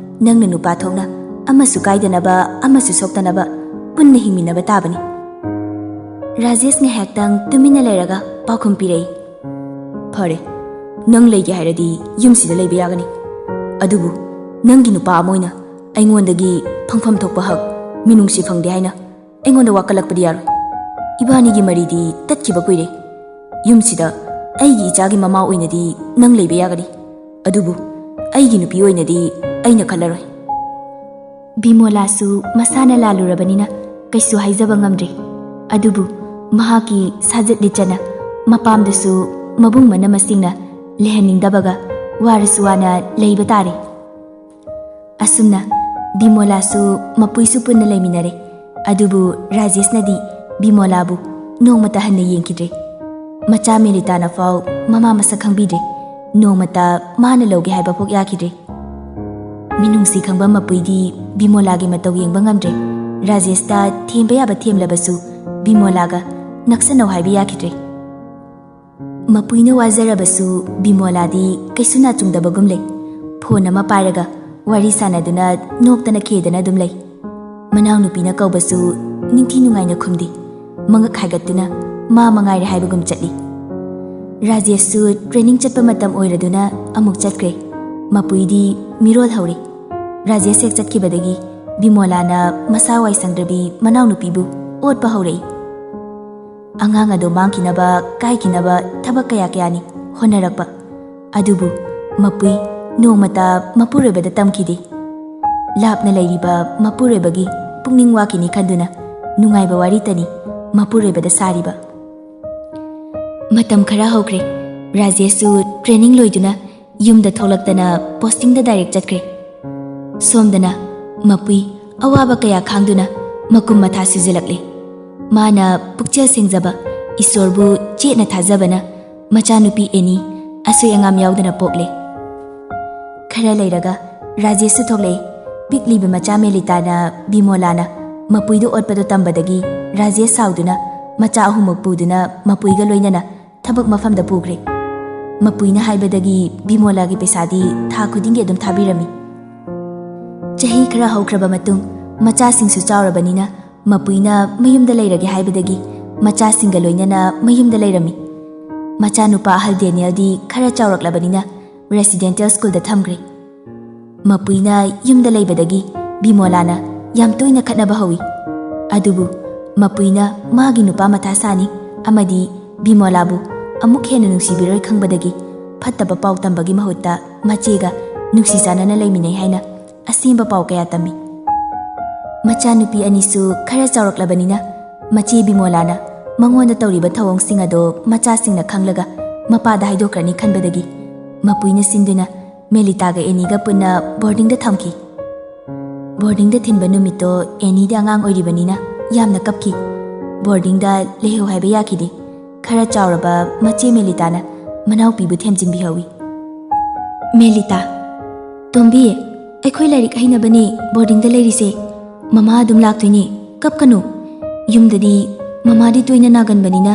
ꯅꯪꯅ ꯅꯨꯄꯥ ꯊꯣꯛꯅ ꯑꯃꯁꯨ ꯀꯥꯏꯗꯅꯕ ꯑꯃꯁꯨ ꯁꯣꯛꯇꯅꯕ ꯄꯨꯟꯅ ꯍꯤꯡꯃꯤꯟꯅꯕ ꯇꯥꯕꯅꯤ꯫ ꯔꯥꯖꯦꯁ ꯉꯥꯏꯍꯥꯛꯇꯪ ꯇꯨꯃꯤꯟꯅ ꯂꯩꯔꯒ ꯄꯥꯎꯈꯨꯝ ꯄꯤꯔꯛꯏ, ꯐꯔꯦ, ꯅꯪ ꯂꯩꯒꯦ ꯍꯥꯏꯔꯗꯤ ꯌꯨꯝꯁꯤꯗ ꯂꯩꯕ ꯌꯥꯒꯅꯤ꯫ ꯑꯗꯨꯕꯨ ꯅꯪꯒꯤ ꯅꯨꯄꯥ ꯑꯃ ꯑꯣꯏꯅ ꯑꯩꯉꯣꯟꯗꯒꯤ ꯐꯪꯐꯝ ꯊꯣꯛꯄ ꯍꯛ, ꯃꯤꯅꯨꯡꯁꯤ ꯐꯪꯗꯦ ꯍꯥꯏꯅ ꯑꯩꯉꯣꯟꯗ ꯋꯥꯀꯠꯂꯛꯄꯗꯤ ꯌꯥꯔꯣꯏ꯫ ꯏꯕꯥꯅꯤꯒꯤ ꯃꯔꯤꯗꯤ ꯇꯠꯈꯤꯕ ꯀꯨꯏꯔꯦ꯫ ꯌꯨꯝꯁꯤꯗ ꯑꯩꯒꯤ ꯏꯆꯥꯒꯤ ꯃꯃꯥ ꯑꯣꯏꯅꯗꯤ ꯅꯪ ꯂꯩꯕ ꯌꯥꯒꯅꯤ, ꯑꯗꯨꯕꯨ ꯑꯩꯒꯤ ꯅꯨꯄꯤ ꯑꯣꯏꯅꯗꯤ ꯑꯩꯅ ꯈꯜꯂꯔꯣꯏ꯫ ꯕꯤꯃꯣꯂꯥꯁꯨ ꯃꯁꯥꯅ ꯂꯥꯜꯂꯨꯔꯕꯅꯤꯅ ꯀꯩꯁꯨ ꯍꯥꯏꯖꯕ ꯉꯝꯗ꯭ꯔꯦ꯫ ꯑꯗꯨꯕꯨ ꯃꯍꯥꯛꯀꯤ ꯁꯥꯖꯠ ꯂꯤꯆꯠꯅ ꯃꯄꯥꯝꯗꯁꯨ ꯃꯕꯨꯡ ꯃꯅꯝꯃꯁꯤꯡꯅ ꯂꯩꯍꯟꯅꯤꯡꯗꯕꯒ ꯋꯥꯔꯁꯨ ꯋꯥꯅ ꯂꯩꯕ ꯇꯥꯔꯦ꯫ ꯑꯁꯨꯝꯅ ꯕꯤꯃꯣꯂꯥꯁꯨ ꯃꯄꯨꯏꯁꯨ ꯄꯨꯟꯅ ꯂꯩꯃꯤꯟꯅꯔꯦ꯫ ꯑꯗꯨꯕꯨ ꯔꯥꯖꯦꯁꯅꯗꯤ ꯕꯤꯃꯣꯂꯥꯕꯨ ꯅꯣꯡꯃꯇ ꯍꯟꯅ ꯌꯦꯡꯈꯤꯗ꯭ꯔꯦ꯫ ꯃꯆꯥ ꯃꯦꯔꯤꯇꯥꯅ ꯐꯥꯎ ꯃꯃꯥ ꯃꯁꯛ ꯈꯪꯕꯤꯗ꯭ꯔꯦ, ꯅꯣꯡꯃꯇ ꯃꯥꯅ ꯂꯧꯒꯦ ꯍꯥꯏꯕ ꯐꯥꯎ ꯌꯥꯈꯤꯗ꯭ꯔꯦ꯫ ꯃꯤꯅꯨꯡꯁꯤ ꯈꯪꯕ ꯃꯄꯨꯏꯗꯤ ꯕꯤꯃꯣꯂꯥꯒꯤ ꯃꯇꯧ ꯌꯦꯡꯕ ꯉꯝꯗ꯭ꯔꯦ꯫ ꯔꯥꯖꯦꯁꯇ ꯊꯦꯝꯕ ꯌꯥꯕ ꯊꯦꯝꯂꯕꯁꯨ ꯕꯤꯃꯣꯂꯥꯒ ꯅꯛꯁꯟꯅꯧ ꯍꯥꯏꯕ ꯌꯥꯈꯤꯗ꯭ꯔꯦ꯫ ꯃꯄꯨꯏꯅ ꯋꯥꯖꯔꯕꯁꯨ ꯕꯤꯃꯣꯂꯥꯗꯤ ꯀꯩꯁꯨ ꯅꯥꯆꯨꯡꯗꯕꯒꯨꯝ ꯂꯩ꯫ ꯐꯣꯟ ꯑꯃ ꯄꯥꯏꯔꯒ ꯋꯥꯔꯤ ꯁꯥꯟꯅꯗꯨꯅ ꯅꯣꯛꯇꯅ ꯈꯦꯗꯅ ꯑꯗꯨꯝ ꯂꯩ꯫ ꯃꯅꯥꯎꯅꯨꯄꯤꯅ ꯀꯧꯕꯁꯨ ꯅꯤꯡꯊꯤ ꯅꯨꯡꯉꯥꯏꯅ ꯈꯨꯝꯗꯦ, ꯃꯉꯛ ꯍꯥꯏꯒꯠꯇꯨꯅ ꯃꯥ ꯃꯉꯥꯏꯔꯦ ꯍꯥꯏꯕꯒꯨꯝ ꯆꯠꯂꯤ꯫ ꯔꯥꯖꯦꯁꯁꯨ ꯇ꯭ꯔꯦꯅꯤꯡ ꯆꯠꯄ ꯃꯇꯝ ꯑꯣꯏꯔꯗꯨꯅ ꯑꯃꯨꯛ ꯆꯠꯈ꯭ꯔꯦ꯫ ꯃꯄꯨꯏꯗꯤ ꯃꯤꯔꯣꯜ ꯍꯧꯔꯦ꯫ ꯔꯥꯖꯦꯁ ꯍꯦꯛ ꯆꯠꯈꯤꯕꯗꯒꯤ ꯕꯤꯃꯣꯂꯥꯅ ꯃꯁꯥ ꯋꯥꯏ ꯁꯪꯗ꯭ꯔꯕꯤ ꯃꯅꯥꯎꯅꯨꯄꯤꯕꯨ ꯑꯣꯠꯄ ꯍꯧꯔꯛꯏ꯫ ꯑꯉꯥꯡ ꯑꯗꯨ ꯃꯥꯡꯈꯤꯅꯕ ꯀꯥꯏꯈꯤꯅꯕ ꯊꯕꯛ ꯀꯌꯥ ꯀꯌꯥꯅꯤ ꯍꯣꯠꯅꯔꯛꯄ, ꯑꯗꯨꯕꯨ ꯃꯄꯨꯏ ꯅꯣꯡꯃꯇ ꯃꯄꯨꯔꯣꯏꯕꯗ ꯇꯝꯈꯤꯗꯦ꯫ ꯂꯥꯞꯅ ꯂꯩꯔꯤꯕ ꯃꯄꯨꯔꯣꯏꯕꯒꯤ ꯄꯨꯛꯅꯤꯡ ꯋꯥꯈꯤꯅꯤ ꯈꯟꯗꯨꯅ ꯅꯨꯡꯉꯥꯏꯕ ꯋꯥꯔꯤꯇꯅꯤ ꯃꯄꯨꯔꯣꯏꯕꯗ ꯁꯥꯔꯤꯕ꯫ ꯃꯇꯝ ꯈꯔ ꯍꯧꯈ꯭ꯔꯦ꯫ ꯔꯥꯖꯦꯁꯁꯨ ꯇ꯭ꯔꯦꯅꯤꯡ ꯂꯣꯏꯗꯨꯅ ꯌꯨꯝꯗ ꯊꯣꯛꯂꯛꯇꯅ ꯄꯣꯁꯇꯤꯡꯗ ꯗꯥꯏꯔꯦꯛ ꯆꯠꯈ꯭ꯔꯦ꯫ ꯁꯣꯝꯗꯅ ꯃꯄꯨꯏ ꯑꯋꯥꯕ ꯀꯌా ꯈꯥꯡꯗꯨꯅ ꯃꯀꯨꯝ ꯃꯊꯥ ꯁꯨꯖꯜꯂꯛꯂꯦ꯫ ꯃꯥꯅ ꯄꯨꯛꯆꯦꯜ ꯁꯦꯡꯖꯕ ꯏꯁꯣꯔꯕꯨ ꯆꯦꯠꯅ ꯊꯥꯖꯕꯅ ꯃꯆꯥꯅꯨꯄꯤ ꯑꯦꯅꯤ ꯑꯁꯣꯏ ꯑꯉꯥꯝ ꯌꯥꯎꯗꯅ ꯄꯣꯛꯂꯦ꯫ ꯈꯔ ꯂꯩꯔꯒ ꯔꯥꯖꯦꯁꯁꯨ ꯊꯣꯛꯂꯛꯑꯦ꯫ ꯄꯤꯛꯂꯤꯕ ꯃꯆꯥ ꯃꯦꯂꯤꯇꯥꯅ ꯕꯤꯃꯣꯂꯥꯅ ꯃꯄꯨꯏꯗ ꯑꯣꯠꯄꯗꯣ ꯇꯝꯕꯗꯒꯤ ꯔꯥꯖꯦꯁ ꯁꯥꯎꯗꯨꯅ ꯃꯆꯥ ꯑꯍꯨꯝꯃꯛ ꯄꯨꯗꯨꯅ ꯃꯄꯨꯏꯒ ꯂꯣꯏꯅꯅ ꯊꯕꯛ ꯃꯐꯝꯗ ꯄꯨꯈ꯭ꯔꯦ꯫ ꯃꯄꯨꯏꯅ ꯍꯥꯏꯕꯗꯒꯤ ꯕꯤꯃꯣꯂꯥꯒꯤ ꯄꯩꯁꯥꯗꯤ ꯊꯥ ꯈꯨꯗꯤꯡꯒꯤ ꯑꯗꯨም ꯊꯥꯕꯤꯔꯝꯃꯤ꯫ ꯆꯍꯤ ꯈꯔ ꯍꯧꯈ꯭ꯔꯕ ꯃꯇꯨꯡ ꯃꯆꯥꯁꯤꯡꯁꯨ ꯆꯥꯎꯔꯕꯅꯤꯅ ꯃꯄꯨꯏꯅ ꯃꯌꯨꯝꯗ ꯂꯩꯔꯒꯦ ꯍꯥꯏꯕꯗꯒꯤ ꯃꯆꯥꯁꯤꯡꯒ ꯂꯣꯏꯅꯅ ꯃꯌꯨꯝꯗ ꯂꯩꯔꯝꯃꯤ꯫ ꯃꯆꯥꯅꯨꯄꯥ ꯑꯍꯜ ꯗꯦꯅꯤꯌꯦꯜꯗꯤ ꯈꯔ ꯆꯥꯎꯔꯛꯂꯕꯅꯤꯅ ꯔꯦꯁꯤꯗꯦꯟꯇꯦꯜ ꯁ꯭ꯀꯨꯜꯗ ꯊꯝꯈ꯭ꯔꯦ꯫ ꯃꯄꯨꯏꯅ ꯌꯨꯝꯗ ꯂꯩꯕꯗꯒꯤ ꯕꯤꯃꯣꯂꯥꯅ ꯌꯥꯝ ꯇꯣꯏꯅ ꯈꯠꯅꯕ ꯍꯧꯏ꯫ ꯑꯗꯨꯕꯨ ꯃꯄꯨꯏꯅ ꯃꯥꯒꯤ ꯅꯨꯄꯥ ꯃꯊꯥ ꯁꯥꯅꯤ ꯑꯃꯗꯤ ꯕꯤꯃꯣꯂꯥꯕꯨ ꯑꯃꯨꯛ ꯍꯦꯟꯅ ꯅꯨꯡꯁꯤꯕꯤꯔꯣꯏ ꯈꯪꯕꯗꯒꯤ ꯐꯠꯇꯕ ꯄꯥꯎ ꯇꯝꯕꯒꯤ ꯃꯍꯨꯠꯇ ꯃꯆꯦꯒ ꯅꯨꯡꯁꯤ ꯆꯥꯟꯅꯅ ꯂꯩꯃꯤꯟꯅꯩ ꯍꯥꯏꯅ ꯑꯁꯦꯡꯕ ꯄꯥꯎ ꯀꯌꯥ ꯇꯝꯃꯤ꯫ ꯃꯆꯥꯅꯨꯄꯤ ꯑꯅꯤꯁꯨ ꯈꯔ ꯆꯥꯎꯔꯛꯂꯕꯅꯤꯅ ꯃꯆꯦ ꯕꯤꯃꯣꯂꯥꯅ ꯃꯉꯣꯟꯗ ꯇꯧꯔꯤꯕ ꯊꯧꯑꯣꯡꯁꯤꯡ ꯑꯗꯣ ꯃꯆꯥꯁꯤꯡꯅ ꯈꯪꯂꯒ ꯃꯄꯥꯗ ꯍꯥꯏꯗꯣꯛꯈ꯭ꯔꯅꯤ ꯈꯟꯕꯗꯒꯤ ꯃꯄꯨꯏꯅ ꯁꯤꯟꯗꯨꯅ ꯃꯦꯂꯤꯇꯥꯒ ꯑꯦꯅꯤꯒ ꯄꯨꯟꯅ ꯕꯣꯔꯗꯤꯡꯗ ꯊꯝꯈꯤ꯫ ꯕꯣꯔꯗꯤꯡꯗ ꯊꯤꯟꯕ ꯅꯨꯃꯤꯠꯇꯣ ꯑꯦꯅꯤꯗꯤ ꯑꯉꯥꯡ ꯑꯣꯏꯔꯤꯕꯅꯤꯅ ꯌꯥꯝꯅ ꯀꯞꯈꯤ꯫ ꯕꯣꯔꯗꯤꯡꯗ ꯂꯩꯍꯧ ꯍꯥꯏꯕ ꯌꯥꯈꯤꯗꯦ꯫ ꯈꯔ ꯆꯥꯎꯔꯕ ꯃꯆꯦ ꯃꯦꯂꯤꯇꯥꯅ ꯃꯅꯥꯎꯄꯤꯕꯨ ꯊꯦꯝꯖꯤꯟꯕꯤꯍꯧꯏ꯫ ꯃꯦꯂꯤꯇꯥ, ꯇꯣꯝꯕꯤ, ꯑꯩꯈꯣꯏ ꯂꯥꯏꯔꯤꯛ ꯍꯩꯅꯕꯅꯦ ꯕꯣꯔꯗꯤꯡꯗ ꯂꯩꯔꯤꯁꯦ꯫ ꯃꯃꯥ ꯑꯗꯨꯝ ꯂꯥꯛꯇꯣꯏꯅꯦ, ꯀꯞꯀꯅꯨ꯫ ꯌꯨꯝꯗꯗꯤ ꯃꯃꯥꯗꯤ ꯇꯣꯏꯅ ꯅꯥꯒꯟꯕꯅꯤꯅ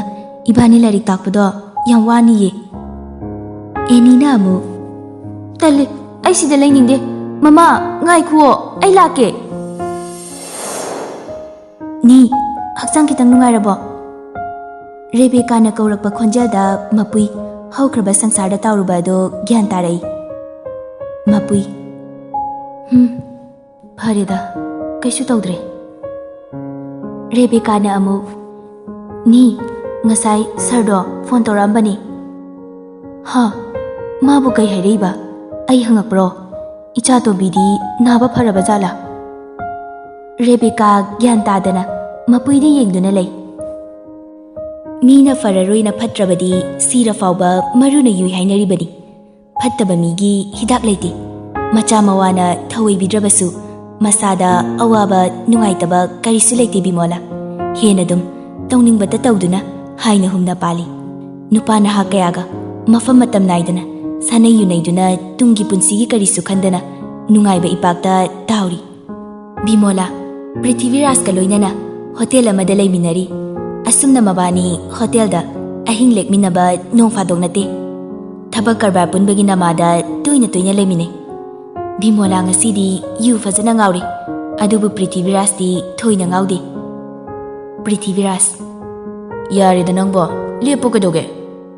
ꯏꯕꯥꯅꯤ ꯂꯥꯏꯔꯤꯛ ꯇꯥꯛꯄꯗꯣ ꯌꯥꯝ ꯋꯥꯅꯤꯌꯦ꯫ ꯑꯦꯅꯤꯅ ꯑꯃꯨꯛ, ꯇꯜꯂꯦ, ꯑꯩ ꯁꯤꯗ ꯂꯩꯅꯤꯡꯗꯦ꯫ ꯃꯃꯥ, ꯉꯥꯏꯈꯨꯑꯣ, ꯑꯩ ꯂꯥꯛꯀꯦ꯫ ꯅꯤ, ꯍꯛꯆꯥꯡ ꯈꯤꯇꯪ ꯅꯨꯡꯉꯥꯏꯔꯕꯣ? ꯔꯦꯕꯦꯀꯥꯅ ꯀꯧꯔꯛꯄ ꯈꯣꯟꯖꯦꯜꯗ ꯃꯄꯨꯏ ꯍꯧꯈ꯭ꯔꯕ ꯁꯪꯁꯥꯔꯗ ꯇꯥꯎꯔꯨꯕ ꯑꯗꯣ ꯒ꯭ꯌꯥꯟ ꯇꯥꯔꯛꯏ꯫ ꯃꯄꯨꯏ, ꯐꯔꯦꯗ, ꯀꯩꯁꯨ ꯇꯧꯗ꯭ꯔꯦ꯫ ꯔꯦꯕꯦꯀꯥꯅ ꯑꯃꯨꯛ, ꯅꯤ, ꯉꯁꯥꯏ ꯁꯔꯗꯣ ꯐꯣꯟ ꯇꯧꯔꯛꯑꯝꯕꯅꯤ꯫ ꯍꯥ, ꯃꯥꯕꯨ ꯀꯩ ꯍꯥꯏꯔꯛꯏꯕ? ꯑꯩ ꯍꯪꯉꯛꯄ꯭ꯔꯣ? ꯏꯆꯥ ꯇꯣꯝꯕꯤꯗꯤ ꯅꯥꯕ ꯐꯔꯕ ꯖꯥꯠꯂꯥ? ꯔꯦꯕꯦꯀꯥ ꯒ꯭ꯌꯥꯟ ꯇꯥꯗꯅ ꯃꯄꯨꯏꯗ ꯌꯦꯡꯗꯨꯅ ꯂꯩ꯫ ꯃꯤꯅ ꯐꯔꯔꯣꯏꯅ ꯐꯠꯇ꯭ꯔꯕꯗꯤ ꯁꯤꯔ ꯐꯥꯎꯕ ꯃꯔꯨꯅ ꯌꯨꯏ ꯍꯥꯏꯅꯔꯤꯕꯅꯤ꯫ ꯐꯠꯇꯕ ꯃꯤꯒꯤ ꯍꯤꯗꯥꯛ ꯂꯩꯇꯦ꯫ ꯃꯆꯥ ꯃꯋꯥꯅ ꯊꯧꯑꯣꯏꯕꯤꯗ꯭ꯔꯕꯁꯨ ꯃꯁꯥꯗ ꯑꯋꯥꯕ ꯅꯨꯡꯉꯥꯏꯇꯕ ꯀꯔꯤꯁꯨ ꯂꯩꯇꯦ ꯕꯤꯃꯣꯂꯥ꯫ ꯍꯦꯟꯅ ꯑꯗꯨꯝ ꯇꯧꯅꯤꯡꯕꯇ ꯇꯧꯗꯨꯅ ꯍꯥꯏꯅ ꯍꯨꯝꯅ ꯄꯥꯜꯂꯤ꯫ ꯅꯨꯄꯥ ꯅꯍꯥ ꯀꯌꯥꯒ ꯃꯐꯝ ꯃꯇꯝ ꯅꯥꯏꯗꯅ ꯁꯥꯅꯩ ꯌꯨꯅꯩꯗꯨꯅ ꯇꯨꯡꯒꯤ ꯄꯨꯟꯁꯤꯒꯤ ꯀꯔꯤꯁꯨ ꯈꯟꯗꯅ ꯅꯨꯡꯉꯥꯏꯕ ꯏꯄꯥꯛꯇ ꯇꯥꯎꯔꯤ꯫ ꯕꯤꯃꯣꯂꯥ ꯄ꯭ꯔꯤꯊꯤꯕꯤꯔꯥꯖꯀ ꯂꯣꯏꯅꯅ ꯍꯣꯇꯦꯜ ꯑꯃꯗ ꯂꯩꯃꯤꯟꯅꯔꯤ꯫ ꯑꯁꯨꯝꯅ ꯃꯕꯥꯅꯤ ꯍꯣꯇꯦꯜꯗ ꯑꯍꯤꯡ ꯂꯦꯛꯃꯤꯟꯅꯕ ꯅꯣꯡ ꯐꯥꯗꯣꯛ ꯅꯠꯇꯦ꯫ ꯊꯕꯛ ꯀꯔꯕꯥꯔ ꯄꯨꯟꯕꯒꯤ ꯅꯃꯥꯗ ꯇꯣꯏꯅ ꯇꯣꯏꯅ ꯂꯩꯃꯤꯟꯅꯩ꯫ ꯕꯤꯃꯣꯂꯥ ꯉꯁꯤꯗꯤ ꯌꯨ ꯐꯖꯅ ꯉꯥꯎꯔꯤ, ꯑꯗꯨꯕꯨ ꯄ꯭ꯔꯤꯊꯤꯕꯤꯔꯥꯖꯇꯤ ꯊꯣꯏꯅ ꯉꯥꯎꯗꯦ꯫ ꯄ꯭ꯔꯤꯊꯤꯕꯤꯔꯥꯖ, ꯌꯥꯔꯦꯗ ꯅꯪꯕꯣ, ꯂꯦꯞꯄꯣ ꯀꯩꯗꯧꯒꯦ?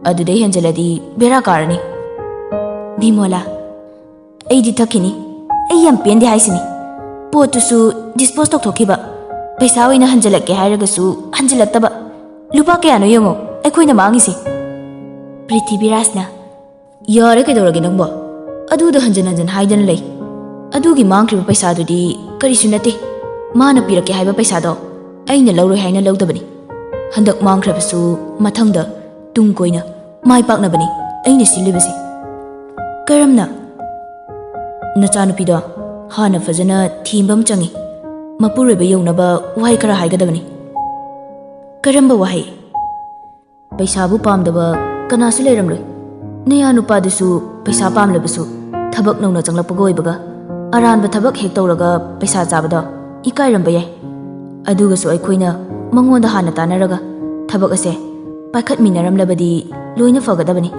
ꯑꯗꯨꯗꯩ ꯍꯦꯟꯖꯜꯂꯗꯤ ꯕꯦꯔꯥ ꯀꯥꯔꯅꯤ꯫ ꯕꯤꯃꯣꯂꯥ, ꯑꯩꯗꯤ ꯊꯛꯈꯤꯅꯤ, ꯑꯩ ꯌꯥꯝ ꯄꯦꯟꯗꯦ ꯍꯥꯏꯁꯤꯅꯤ꯫ ꯄꯣꯠꯇꯨꯁꯨ ꯗꯤꯁꯄꯣꯖ ꯇꯧꯊꯣꯛꯈꯤꯕ, ꯄꯩꯁꯥ ꯑꯣꯏꯅ ꯍꯟꯖꯜꯂꯛꯀꯦ ꯍꯥꯏꯔꯒꯁꯨ ꯍꯟꯖꯜꯂꯛꯇꯕ꯫ ꯂꯨꯄꯥ ꯀꯌꯥꯅꯣ ꯌꯦꯡꯉꯣ ꯑꯩꯈꯣꯏꯅ ꯃꯥꯡꯉꯤꯁꯤ꯫ ꯄ꯭ꯔꯤꯊꯤꯕꯤꯔꯥꯖꯅ, ꯌꯥꯔꯦ ꯀꯩꯗꯧꯔꯒꯦ ꯅꯪꯕꯣ? ꯑꯗꯨꯗ ꯍꯟꯖꯟ ꯍꯟꯖꯟ ꯍꯥꯏꯗꯅ ꯂꯩ꯫ ꯑꯗꯨꯒꯤ ꯃꯥꯡꯈ꯭ꯔꯤꯕ ꯄꯩꯁꯥꯗꯨꯗꯤ ꯀꯔꯤꯁꯨ ꯅꯠꯇꯦ꯫ ꯃꯥꯅ ꯄꯤꯔꯛꯀꯦ ꯍꯥꯏꯕ ꯄꯩꯁꯥꯗꯣ ꯑꯩꯅ ꯂꯧꯔꯣꯏ ꯍꯥꯏꯅ ꯂꯧꯗꯕꯅꯤ꯫ ꯍꯟꯗꯛ ꯃꯥꯡꯈ꯭ꯔꯕꯁꯨ ꯃꯊꯪꯗ ꯇꯨꯡ ꯀꯣꯏꯅ ꯃꯥꯏ ꯄꯥꯛꯅꯕꯅꯤ ꯑꯩꯅ ꯁꯤꯜꯂꯤꯕꯁꯤ꯫ ꯀꯔꯝꯅ? ꯅꯆꯥꯅꯨꯄꯤꯗꯣ ꯍꯥꯟꯅ ꯐꯖꯅ ꯊꯤꯕ ꯑꯃ ꯆꯪꯏ꯫ ꯃꯄꯨꯔꯣꯏꯕ ꯌꯧꯅꯕ ꯋꯥꯍꯩ ꯈꯔ ꯍꯥꯏꯒꯗꯕꯅꯤ꯫ ꯀꯔꯝꯕ ꯋꯥꯍꯩ? ꯄꯩꯁꯥꯕꯨ ꯄꯥꯝꯗꯕ ꯀꯅꯥꯁꯨ ꯂꯩꯔꯝꯂꯣꯏ꯫ ꯅꯌꯥ ꯅꯨꯄꯥꯗꯨꯁꯨ ꯄꯩꯁꯥ ꯄꯥꯝꯂꯕꯁꯨ ꯊꯕꯛ ꯅꯧꯅ ꯆꯪꯂꯛꯄꯒ ꯑꯣꯏꯕꯒ ꯑꯔꯥꯟꯕ ꯊꯕꯛ ꯍꯦꯛ ꯇꯧꯔꯒ ꯄꯩꯁా ꯆꯥꯕꯗꯣ ꯏꯀꯥꯏꯔꯝꯕ ꯌꯥꯏ꯫ ꯑꯗꯨꯒꯁꯨ ꯑꯩꯈꯣꯏꯅ ꯃꯉꯣꯟꯗ ꯍꯥꯟꯅ ꯇꯥꯟꯅꯔꯒ ꯊꯕꯛ ꯑꯁꯦ ꯄꯥꯏꯈꯠꯃꯤꯟꯅꯔꯝꯂꯕꯗꯤ ꯂꯣꯏꯅ ꯐꯒꯗꯕꯅꯤ꯫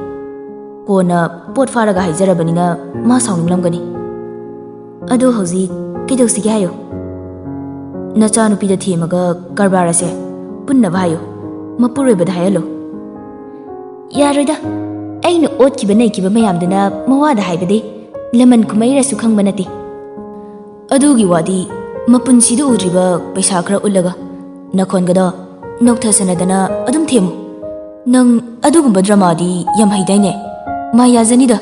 ꯀꯣꯟꯅ ꯄꯣꯠ ꯐꯥꯔꯒ ꯍꯥꯏꯖꯔꯕꯅꯤꯅ ꯃꯥ ꯁꯥꯎꯅꯤꯡꯂꯝꯒꯅꯤ꯫ ꯑꯗꯣ ꯍꯧꯖꯤꯛ ꯀꯩꯗꯧꯁꯤꯒꯦ ꯍꯥꯏꯌꯣ? ꯅꯆꯥꯅꯨꯄꯤꯗ ꯊꯦꯝꯃꯒ ꯀꯔꯕꯥꯔ ꯑꯁꯦ ꯄꯨꯟꯅꯕ ꯍꯥꯏꯌꯣ, ꯃꯄꯨꯔꯣꯏꯕꯗ ꯍꯥꯏꯍꯜꯂꯣ꯫ ꯌꯥꯔꯣꯏꯗ, ꯑꯩꯅ ꯑꯣꯠꯈꯤꯕ ꯅꯩꯈꯤꯕ ꯃꯌꯥꯝꯗꯨꯅ ꯃꯋꯥꯗ ꯍꯥꯏꯕꯗꯤ ꯂꯃꯟ ꯈꯨꯃꯩꯔꯁꯨ ꯈꯪꯕ ꯅꯠꯇꯦ꯫ ꯑꯗꯨꯒꯤ ꯋꯥꯗꯤ ꯃꯄꯨꯟꯁꯤꯗ ꯎꯗ꯭ꯔꯤꯕ ꯄꯩꯁꯥ ꯈꯔ ꯎꯠꯂꯒ ꯅꯈꯣꯟꯒꯗꯣ ꯅꯧꯊꯁꯅꯗꯅ ꯑꯗꯨꯝ ꯊꯦꯝꯃꯨ꯫ ꯅꯪ ꯑꯗꯨꯒꯨꯝꯕ ꯗ꯭ꯔꯃꯥꯗꯤ ꯌꯥꯝ ꯍꯩꯗꯥꯏꯅꯦ? ꯃꯥꯌꯥꯖꯅꯤꯗ꯫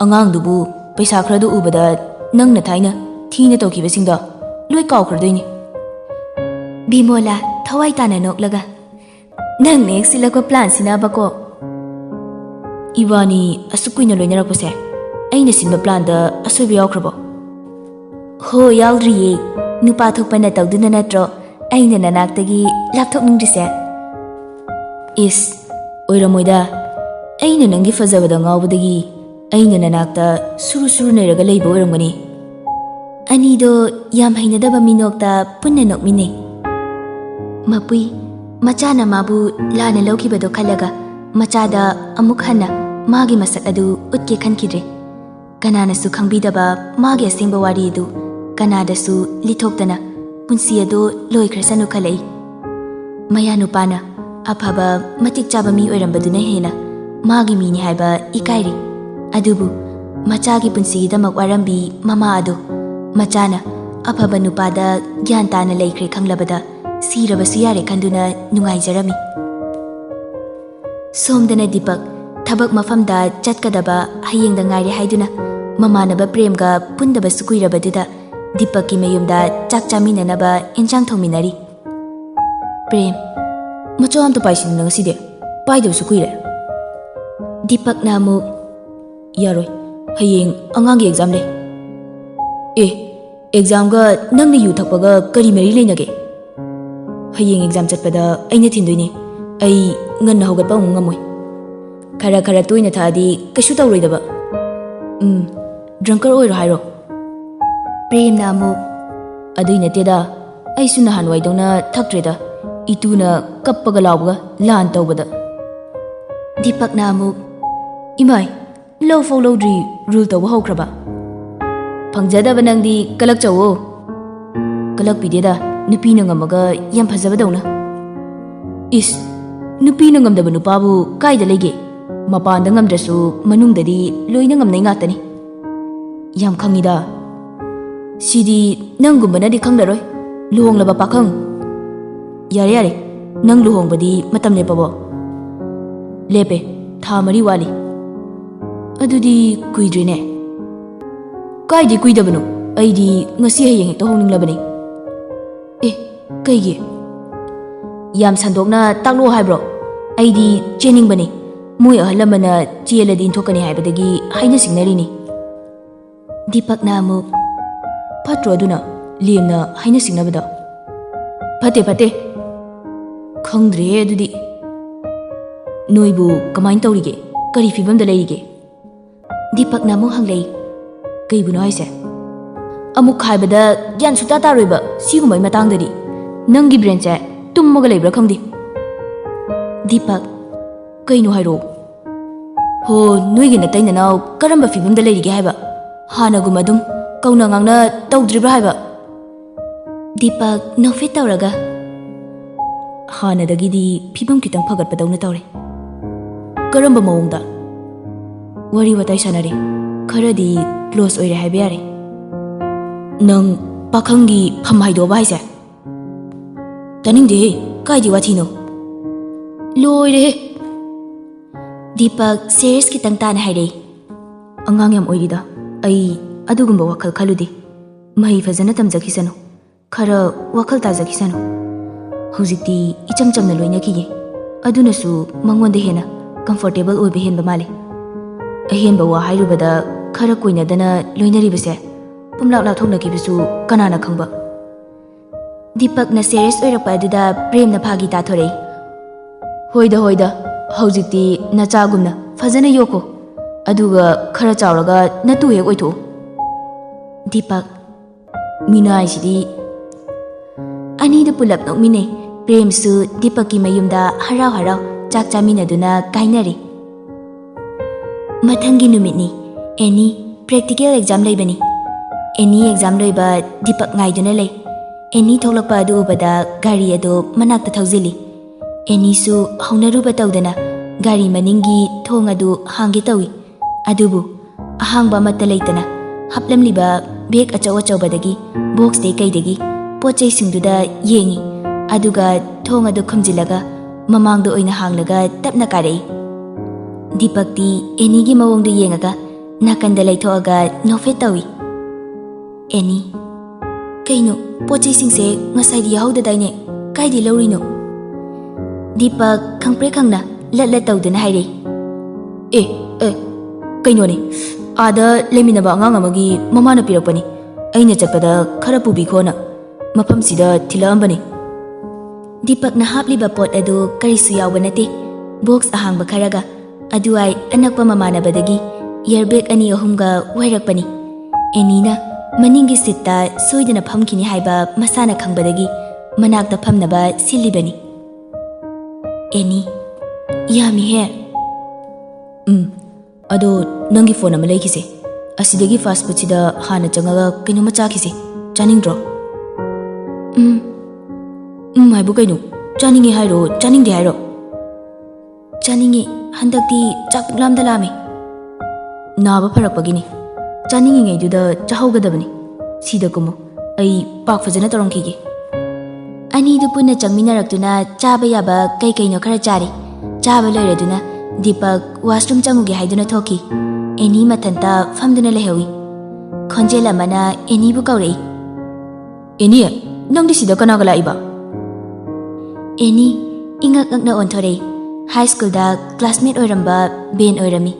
ꯑꯉꯥꯡꯗꯨꯕꯨ ꯄꯩꯁꯥ ꯈꯔꯗꯨ ꯎꯕꯗ ꯅꯪꯅ ꯊꯥꯏꯅ ꯊꯤꯅ ꯇꯧꯈꯤꯕꯁꯤꯡꯗꯣ ꯂꯣꯏ ꯀꯥꯎꯈ꯭ꯔꯗꯣꯏꯅꯤ꯫ ꯕꯤꯃꯣꯂꯥ ꯊꯋꯥꯏ ꯇꯥꯅ ꯅꯣꯛꯂꯒ, ꯅꯪꯅ ꯍꯦꯛ ꯁꯤꯜꯂꯛꯄ ꯄ꯭ꯂꯥꯟꯁꯤꯅꯕꯀꯣ꯫ ꯏꯕꯥꯅꯤ ꯑꯁꯨꯛ ꯀꯨꯏꯅ ꯂꯣꯏꯅꯔꯛꯄꯁꯦ ꯑꯩꯅ ꯁꯤꯟꯕ ꯄ꯭ꯂꯥꯟꯗ ꯑꯁꯣꯏꯕ ꯌꯥꯎꯈ꯭ꯔꯕꯣ? ꯍꯣ, ꯌꯥꯎꯗ꯭ꯔꯤꯌꯦ꯫ ꯅꯨꯄꯥ ꯊꯣꯛꯄꯅ ꯇꯧꯗꯨꯅ ꯅꯠꯇ꯭ꯔꯣ ꯑꯩꯅ ꯅꯅꯥꯛꯇꯒꯤ ꯂꯥꯞꯊꯣꯛꯅꯤꯡꯗ꯭ꯔꯤꯁꯦ? ꯏꯁ, ꯑꯣꯏꯔꯝꯃꯣꯏꯗ꯫ ꯑꯩꯅ ꯅꯪꯒꯤ ꯐꯖꯕꯗ ꯉꯥꯎꯕꯗꯒꯤ ꯑꯩꯅ ꯅꯅꯥꯛꯇ ꯁꯨꯔꯨ ꯁꯨꯔꯨ ꯅꯩꯔꯒ ꯂꯩꯕ ꯑꯣꯏꯔꯝꯒꯅꯤ꯫ ꯑꯅꯤꯗꯣ ꯌꯥꯝ ꯍꯩꯅꯗꯕ ꯃꯤꯅꯣꯛꯇ ꯄꯨꯟꯅ ꯅꯣꯛꯃꯤꯟꯅꯩ꯫ ꯃꯄꯨꯏ ꯃꯆꯥꯅ ꯃꯥꯕꯨ ꯂꯥꯟꯅ ꯂꯧꯈꯤꯕꯗꯣ ꯈꯜꯂꯒ ꯃꯆꯥꯗ ꯑꯃꯨꯛ ꯍꯟꯅ ꯃꯥꯒꯤ ꯃꯁꯛ ꯑꯗꯨ ꯎꯠꯀꯦ ꯈꯟꯈꯤꯗ꯭ꯔꯦ꯫ ꯀꯅꯥꯅꯁꯨ ꯈꯪꯕꯤꯗꯕ ꯃꯥꯒꯤ ꯑꯁꯦꯡꯕ ꯋꯥꯔꯤ ꯑꯗꯨ ꯀꯅꯥꯗꯁꯨ ꯂꯤꯊꯣꯛꯇꯅ ꯄꯨꯟꯁꯤ ꯑꯗꯨ ꯂꯣꯏꯈ꯭ꯔꯁꯅꯨ ꯈꯜꯂꯛꯏ꯫ ꯃꯌꯥ ꯅꯨꯄꯥꯅ ꯑꯐꯕ ꯃꯇꯤꯛ ꯆꯥꯕ ꯃꯤ ꯑꯣꯏꯔꯝꯕꯗꯨꯅ ꯍꯦꯟꯅ ꯃꯥꯒꯤ ꯃꯤꯅꯤ ꯍꯥꯏꯕ ꯏꯀꯥꯏꯔꯤ꯫ ꯑꯗꯨꯕꯨ ꯃꯆꯥꯒꯤ ꯄꯨꯟꯁꯤꯒꯤꯗꯃꯛ ꯋꯥꯔꯝꯕꯤ ꯃꯃꯥ ꯑꯗꯨ ꯃꯆꯥꯅ ꯑꯐꯕ ꯅꯨꯄꯥꯗ ꯒ꯭ꯌꯥꯟ ꯇꯥꯅ ꯂꯩꯈ꯭ꯔꯦ ꯈꯪꯂꯕꯗ ꯁꯤꯔꯕꯁꯨ ꯌꯥꯔꯦ ꯈꯟꯗꯨꯅ ꯅꯨꯡꯉꯥꯏꯖꯔꯝꯃꯤ꯫ ꯁꯣꯝꯗꯅ ꯗꯤꯄꯛ ꯊꯕꯛ ꯃꯐꯝꯗ ꯆꯠꯀꯗꯕ ꯍꯌꯦꯡꯗ ꯉꯥꯏꯔꯦ ꯍꯥꯏꯗꯨꯅ ꯃꯃꯥꯟꯅꯕ ꯄ꯭ꯔꯦꯝꯒ ꯄꯨꯟꯗꯕꯁꯨ ꯀꯨꯏꯔꯕꯗꯨꯗ ꯗꯤꯄꯛꯀꯤ ꯃꯌꯨꯝꯗ ꯆꯥꯛ ꯆꯥꯃꯤꯟꯅꯅꯕ ꯏꯟꯖꯥꯡ ꯊꯣꯡꯃꯤꯟꯅꯔꯤ꯫ ꯄ꯭ꯔꯦꯝ, ꯃꯆꯥ ꯑꯝꯇ ꯄꯥꯏꯁꯤꯟꯅ ꯉꯁꯤꯗꯤ ꯄꯥꯏꯗꯕꯁꯨ ꯀꯨꯏꯔꯦ꯫ ꯗꯤꯄꯛꯅ ꯑꯃꯨꯛ, ꯌꯥꯔꯣꯏ, ꯍꯌꯦꯡ ꯑꯉꯥꯡꯒꯤ ꯑꯦꯛꯖꯥꯝ ꯂꯩ꯫ ꯑꯦꯛꯖꯥꯝꯒ ꯅꯪꯅ ꯌꯨ ꯊꯛꯄꯒ ꯀꯔꯤ ꯃꯔꯤ ꯂꯩꯅꯒꯦ? ꯍꯌꯦꯡ ꯑꯦꯛꯖꯥꯝ ꯆꯠꯄꯗ ꯑꯩꯅ ꯊꯤꯟꯗꯣꯏꯅꯦ꯫ ꯑꯩ ꯉꯟꯅ ꯍꯧꯒꯠꯄ ꯑꯃꯨꯛ ꯉꯝꯃꯣꯏ꯫ ꯈꯔ ꯇꯣꯏꯅ ꯊꯛꯑꯗꯤ ꯀꯩꯁꯨ ꯇꯧꯔꯣꯏꯗꯕ꯫ ꯗ꯭ꯔꯪꯀꯔ ꯑꯣꯏꯔꯣ ꯍꯥꯏꯔꯣ? ꯄ꯭ꯔꯦꯝꯅ ꯑꯃꯨꯛ, ꯑꯗꯨꯏ ꯅꯠꯇꯦꯗ, ꯑꯩꯁꯨ ꯅꯍꯥꯟꯋꯥꯏꯗꯧꯅ ꯊꯛꯇ꯭ꯔꯦꯗ, ꯏꯇꯨꯅ ꯀꯞꯄꯒ ꯂꯥꯎꯕꯒ ꯂꯥꯟ ꯇꯧꯕꯗ꯫ ꯗꯤꯄꯛꯅ ꯑꯃꯨꯛ, ꯏꯃꯥꯏ, ꯂꯧꯐꯧ ꯂꯧꯗ꯭ꯔꯤ ꯔꯨꯜ ꯇꯧꯕ ꯍꯧꯈ꯭ꯔꯕ? ꯐꯪꯖꯗꯕ ꯅꯪꯗꯤ ꯀꯂꯛꯆꯧꯋꯣ꯫ ꯀꯂꯛꯄꯤꯗꯦꯗ, ꯅꯨꯄꯤꯅ ꯉꯝꯃꯒ ꯌꯥꯝ ꯐꯖꯕꯗꯧꯅ꯫ ꯏꯁ, ꯅꯨꯄꯤꯅ ꯉꯝꯗꯕ ꯅꯨꯄꯥꯕꯨ ꯀꯥꯏꯗ ꯂꯩꯒꯦ? ꯃꯄꯥꯟꯗ ꯉꯝꯗ꯭ꯔꯁꯨ ꯃꯅꯨꯡꯗꯗꯤ ꯂꯣꯏꯅ ꯉꯝꯅꯩ ꯉꯥꯛꯇꯅꯤ꯫ ꯌꯥꯝ ꯈꯪꯉꯤꯗ꯫ ꯁꯤꯗꯤ ꯅꯪꯒꯨꯝꯕꯅꯗꯤ ꯈꯪꯂꯔꯣꯏ, ꯂꯨꯍꯣꯡꯂꯕ ꯄꯥꯈꯪ꯫ ꯌꯥꯔꯦ, ꯅꯪ ꯂꯨꯍꯣꯡꯕꯗꯤ ꯃꯇꯝ ꯂꯦꯞꯄꯕꯣ? ꯂꯦꯞꯄꯦ, ꯊꯥ 4 ꯋꯥꯠꯂꯤ꯫ ꯑꯗꯨꯗꯤ ꯀꯨꯏꯗ꯭ꯔꯤꯅꯦ꯫ ꯀꯥꯏꯗꯤ ꯀꯨꯏꯗꯕꯅꯣ, ꯑꯩꯗꯤ ꯉꯁꯤ ꯍꯌꯦꯡ ꯍꯦꯛꯇ ꯍꯣꯡꯅꯤꯡꯂꯕꯅꯤ꯫ ꯀꯩꯒꯤ? ꯌꯥꯝ ꯁꯟꯗꯣꯛꯅ ꯇꯥꯛꯂꯛꯑꯣ ꯍꯥꯏꯕ꯭ꯔꯣ? ꯑꯩꯗꯤ ꯆꯦꯟꯅꯤꯡꯕꯅꯤ꯫ ꯃꯣꯏ ꯑꯍꯜ ꯂꯃꯟꯅ ꯆꯦꯜꯂꯗꯤ ꯏꯟꯊꯣꯛꯀꯅꯤ ꯍꯥꯏꯕꯗꯒꯤ ꯍꯥꯏꯅ ꯁꯤꯡꯅꯔꯤꯅꯤ꯫ ꯗꯤꯄꯛꯅ ꯑꯃꯨꯛ, ꯐꯠꯇ꯭ꯔꯣ ꯑꯗꯨꯅ, ꯂꯦꯝꯅ ꯍꯥꯏꯅ ꯁꯤꯡꯅꯕꯗ? ꯐꯠꯇꯦ꯫ ꯈꯪꯗ꯭ꯔꯦꯍꯦ ꯑꯗꯨꯗꯤ꯫ ꯅꯣꯏꯕꯨ ꯀꯃꯥꯏꯅ ꯇꯧꯔꯤꯒꯦ? ꯀꯔꯤ ꯐꯤꯕꯝꯗ ꯂꯩꯔꯤꯒꯦ? ꯗꯤꯄꯛꯅ ꯑꯃꯨꯛ ꯍꯪꯂꯛꯏ꯫ ꯀꯩꯕꯨꯅꯣ ꯍꯥꯏꯁꯦ? ꯑꯃꯨꯛ ꯍꯥꯏꯕꯗ ꯒ꯭ꯌꯥꯟ ꯁꯨꯛꯇꯥ ꯇꯥꯔꯣꯏꯕ ꯁꯤꯒꯨꯝꯕꯩ ꯃꯇꯥꯡꯗꯗꯤ꯫ ꯅꯪꯒꯤ ꯕ꯭ꯔꯦꯟꯁꯦ ꯇꯨꯝꯃꯒ ꯂꯩꯕ꯭ꯔꯥ ꯈꯪꯗꯦ꯫ ꯗꯤꯄꯛ, ꯀꯩꯅꯣ ꯍꯥꯏꯔꯛꯑꯣ꯫ ꯍꯣ, ꯅꯣꯏꯒꯤ ꯅꯇꯩ ꯅꯅꯥꯎ ꯀꯔꯝꯕ ꯐꯤꯕꯝꯗ ꯂꯩꯔꯤꯒꯦ ꯍꯥꯏꯕ? ꯍꯥꯟꯅꯒꯨꯝ ꯑꯗꯨꯝ ꯀꯧꯅ ꯉꯥꯡꯅ ꯇꯧꯗ꯭ꯔꯤꯕ꯭ꯔꯥ ꯍꯥꯏꯕ? ꯗꯤꯄꯛ ꯅꯣꯛꯐꯦꯠ ꯇꯧꯔꯒ, ꯍꯥꯟꯅꯗꯒꯤꯗꯤ ꯐꯤꯕꯝ ꯈꯤꯇꯪ ꯐꯒꯠꯄꯗꯧꯅ ꯇꯧꯔꯦ꯫ ꯀꯔꯝꯕ ꯃꯑꯣꯡꯗ? ꯋꯥꯔꯤ ꯋꯥꯇꯥꯏ ꯁꯥꯟꯅꯔꯦ, ꯈꯔꯗꯤ ꯀ꯭ꯂꯣꯁ ꯑꯣꯏꯔꯦ ꯍꯥꯏꯕ ꯌꯥꯔꯦ꯫ ꯅꯪ ꯄꯥꯈꯪꯒꯤ ꯐꯝ ꯍꯥꯏꯗꯣꯛꯑꯕ ꯍꯥꯏꯁꯦ? ꯇꯥꯅꯤꯡꯗꯦꯍꯦ, ꯀꯥꯏꯗꯤ ꯋꯥꯊꯤꯅꯣ? ꯂꯣꯏꯔꯦꯍꯦ꯫ ꯗꯤꯄꯛ ꯁꯦꯔꯤꯌꯁ ꯈꯤꯇꯪ ꯇꯥꯅ ꯍꯥꯏꯔꯛꯏ꯫ ꯑꯉꯥꯡ ꯌꯥꯝ ꯑꯣꯏꯔꯤꯗ, ꯑꯩ ꯑꯗꯨꯒꯨꯝꯕ ꯋꯥꯈꯜ ꯈꯜꯂꯨꯗꯦ꯫ ꯃꯍꯩ ꯐꯖꯅ ꯇꯝꯖꯈꯤꯁꯅꯨ, ꯈꯔ ꯋꯥꯈꯜ ꯇꯥꯖꯈꯤꯁꯅꯨ꯫ ꯍꯧꯖꯤꯛꯇꯤ ꯏꯆꯝ ꯆꯝꯅ ꯂꯣꯏꯅꯈꯤꯒꯦ, ꯑꯗꯨꯅꯁꯨ ꯃꯉꯣꯟꯗ ꯍꯦꯟꯅ ꯀꯝꯐꯣꯔꯇꯦꯕꯜ ꯑꯣꯏꯕ ꯍꯦꯟꯕ ꯃꯥꯜꯂꯦ꯫ ꯑꯍꯦꯟꯕ ꯋꯥ ꯍꯥꯏꯔꯨꯕꯗ ꯈꯔ ꯀꯣꯏꯅꯗꯅ ꯂꯣꯏꯅꯔꯤꯕꯁꯦ ꯄꯨꯝꯂꯥꯛ ꯂꯥꯛꯊꯣꯛꯅꯈꯤꯕꯁꯨ ꯀꯅꯥꯅ ꯈꯪꯕ? ꯗꯤꯄꯛꯅ ꯁꯦꯔꯤꯌꯁ ꯑꯣꯏꯔꯛꯄ ꯑꯗꯨꯗ ꯄ꯭ꯔꯦꯝꯅ ꯐꯥꯒꯤ ꯇꯥꯊꯣꯔꯛꯏ꯫ ꯍꯣꯏꯗ, ꯍꯧꯖꯤꯛꯇꯤ ꯅꯆꯥꯒꯨꯝꯅ ꯐꯖꯅ ꯌꯣꯛꯈꯣ, ꯑꯗꯨꯒ ꯈꯔ ꯆꯥꯎꯔꯒ ꯅꯇꯨ ꯍꯦꯛ ꯑꯣꯏꯊꯣꯛꯎ꯫ ꯗꯤꯄꯛ, ꯃꯤꯅꯥꯏꯁꯤꯗꯤ꯫ ꯑꯅꯤꯗꯨ ꯄꯨꯂꯞ ꯅꯣꯛꯃꯤꯟꯅꯩ꯫ ꯄ꯭ꯔꯦꯝꯁꯨ ꯗꯤꯄꯛꯀꯤ ꯃꯌꯨꯝꯗ ꯍꯔꯥꯎ ꯆꯥꯛ ꯆꯥꯃꯤꯟꯅꯗꯨꯅ ꯀꯥꯏꯅꯔꯤ꯫ ꯃꯊꯪꯒꯤ ꯅꯨꯃꯤꯠꯅꯤ꯫ ꯑꯦꯅꯤ ꯄ꯭ꯔꯦꯛꯇꯤꯀꯦꯜ ꯑꯦꯛꯖꯥꯝ ꯂꯩꯕꯅꯤ꯫ ꯑꯦꯅꯤ ꯑꯦꯛꯖꯥꯝ ꯂꯣꯏꯕ ꯗꯤꯄꯛ ꯉꯥꯏꯗꯨꯅ ꯂꯩ꯫ ꯑꯦꯅꯤ ꯊꯣꯛꯂꯛꯄ ꯑꯗꯨ ꯎꯕꯗ ꯒꯥꯔꯤ ꯑꯗꯨ ꯃꯅꯥꯛꯇ ꯊꯧꯖꯤꯜꯂꯤ꯫ ꯑꯦꯅꯤꯁꯨ ꯍꯧꯅꯔꯨꯕ ꯇꯧꯗꯅ ꯒꯥꯔꯤ ꯃꯅꯤꯡꯒꯤ ꯊꯣꯡ ꯑꯗꯨ ꯍꯥꯡꯒꯦ ꯇꯧꯏ꯫ ꯑꯗꯨꯕꯨ ꯑꯍꯥꯡꯕ ꯑꯃꯠꯇ ꯂꯩꯇꯅ ꯍꯥꯞꯂꯝꯂꯤꯕ ꯕꯦꯒ ꯑꯆꯧꯕꯗꯒꯤ ꯕꯣꯛꯁꯇꯩ ꯀꯩꯗꯒꯤ ꯄꯣꯠ ꯆꯩꯁꯤꯡꯗꯨꯗ ꯌꯦꯡꯏ, ꯑꯗꯨꯒ ꯊꯣꯡ ꯑꯗꯨ ꯈꯨꯝꯖꯤꯜꯂꯒ ꯃꯃꯥꯡꯗ ꯑꯣꯏꯅ ꯍꯥꯡꯂꯒ ꯇꯞꯅ ꯀꯥꯔꯛꯏ꯫ ꯗꯤꯄꯛꯇꯤ ꯑꯦꯅꯤꯒꯤ ꯃꯑꯣꯡꯗꯨ ꯌꯦꯡꯉꯒ ꯅꯥꯀꯟꯗ ꯂꯩꯊꯣꯛꯑꯒ ꯅꯣꯛꯐꯦꯠ ꯇꯧꯏ꯫ ꯑꯦꯅꯤ, ꯀꯩꯅꯣ, ꯄꯣꯠ ꯆꯩꯁꯤꯡꯁꯦ ꯉꯁꯥꯏꯗꯤ ꯌꯥꯍꯧꯗꯗꯥꯏꯅꯦ, ꯀꯥꯏꯗꯤ ꯂꯧꯔꯤꯅꯣ? ꯗꯤꯄꯛ ꯈꯪꯄ꯭ꯔꯦꯛ ꯈꯪꯅ ꯂꯠ ꯇꯧꯗꯨꯅ ꯍꯥꯏꯔꯛꯏ꯫ ꯀꯩꯅꯣꯅꯦ, ꯑꯥꯗ ꯂꯩꯃꯤꯟꯅꯕ ꯑꯉꯥꯡ ꯑꯃꯒꯤ ꯃꯃꯥꯅ ꯄꯤꯔꯛꯄꯅꯤ, ꯑꯩꯅ ꯆꯠꯄꯗ ꯈꯔ ꯄꯨꯕꯤꯈꯣꯅ ꯃꯐꯝꯁꯤꯗ ꯊꯤꯜꯂꯛꯑꯝꯕꯅꯤ꯫ ꯗꯤꯄꯛꯅ ꯍꯥꯞꯂꯤꯕ ꯄꯣꯠ ꯑꯗꯨ ꯀꯔꯤꯁꯨ ꯌꯥꯎꯕ ꯅꯠꯇꯦ, ꯕꯣꯛꯁ ꯑꯍꯥꯡꯕ ꯈꯔꯒ ꯑꯗꯨꯋꯥꯏ ꯑꯅꯛꯄ ꯃꯃꯥꯟꯅꯕꯗꯒꯤ ꯏꯌꯔꯕꯦꯒ 2-3ꯒ ꯋꯥꯏꯔꯛꯄꯅꯤ꯫ ꯑꯦꯅꯤꯅ ꯃꯅꯤꯡꯒꯤ ꯁꯤꯠꯇ ꯁꯣꯏꯗꯅ ꯐꯝꯈꯤꯅꯤ ꯍꯥꯏꯕ ꯃꯁꯥꯅ ꯈꯪꯕꯗꯒꯤ ꯃꯅꯥꯛꯇ ꯐꯝꯅꯕ ꯁꯤꯜꯂꯤꯕꯅꯤ꯫ ꯑꯦꯅꯤ, ꯌꯥꯝꯃꯤꯍꯦ꯫ ꯑꯗꯣ ꯅꯪꯒꯤ ꯐꯣꯟ ꯑꯃ ꯂꯩꯈꯤꯁꯦ, ꯑꯁꯤꯗꯒꯤ ꯐꯥꯁ ꯐꯨꯗꯁꯤꯗ ꯍꯥꯟꯅ ꯆꯪꯉꯒ ꯀꯩꯅꯣꯝꯃ ꯆꯥꯈꯤꯁꯦ, ꯆꯥꯅꯤꯡꯗ꯭ꯔꯣ? ꯍꯥꯏꯕꯨ ꯀꯩꯅꯣ? ꯆꯥꯅꯤꯡꯉꯦ ꯍꯥꯏꯔꯣ, ꯆꯥꯅꯤꯡꯗꯦ ꯍꯥꯏꯔꯣ? ꯆꯥꯅꯤꯡꯉꯤ, ꯍꯟꯗꯛꯇꯤ ꯆꯥꯛ ꯄꯨꯛꯂꯥꯝꯗ ꯂꯥꯝꯃꯦ꯫ ꯅꯥꯕ ꯐꯔꯛꯄꯒꯤꯅꯤ, ꯆꯥꯅꯤꯡꯉꯤꯉꯩꯗꯨꯗ ꯆꯥꯍꯧꯒꯗꯕꯅꯤ꯫ ꯁꯤꯗ ꯀꯨꯝꯃꯨ, ꯑꯩ ꯄꯥꯛ ꯐꯖꯅ ꯇꯧꯔꯝꯈꯤꯒꯦ꯫ ꯑꯅꯤꯗꯨ ꯄꯨꯟꯅ ꯆꯪꯃꯤꯟꯅꯔꯛꯇꯨꯅ ꯆꯥꯕ ꯌꯥꯕ ꯀꯩꯅꯣ ꯈꯔ ꯆꯥꯔꯤ꯫ ꯆꯥꯕ ꯂꯣꯏꯔꯗꯨꯅ Deepak washroom changuge haiduna thoki. Annie mathanta famduna lehawi. Khonjel amana Annie bu kaurei. Annie, nangdi sida kanaga laiba? Annie ingak ngakna onthorei. High school da classmate oiramba Ben oirami.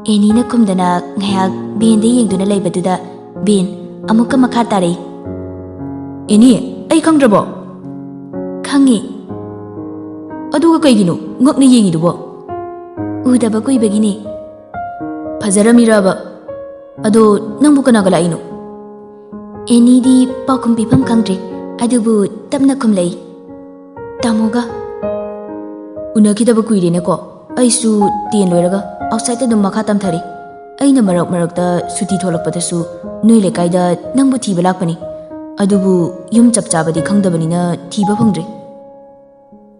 Annie na kumdana ngayak Ben de yengduna laibaduda Ben amukka makha tarei. Annie, ai khangdrabo? Khangi. Aduga kaigino ngakna yengidubo? Udaba kuibagini. Fazaramiraba. Ado nangbu kanaga laino? Annie di paukum pipam khangdre. Adubu tapna kumlei. Tamoga. Unakidaba kuirene ko. Aisu 10 loiraga outside dum makha tamthari. Aina marak ta suti tholakpadasu noi lekaida nangbu thiba lakpani. Adubu yum chapchabadi khangdabanina thiba phangdre.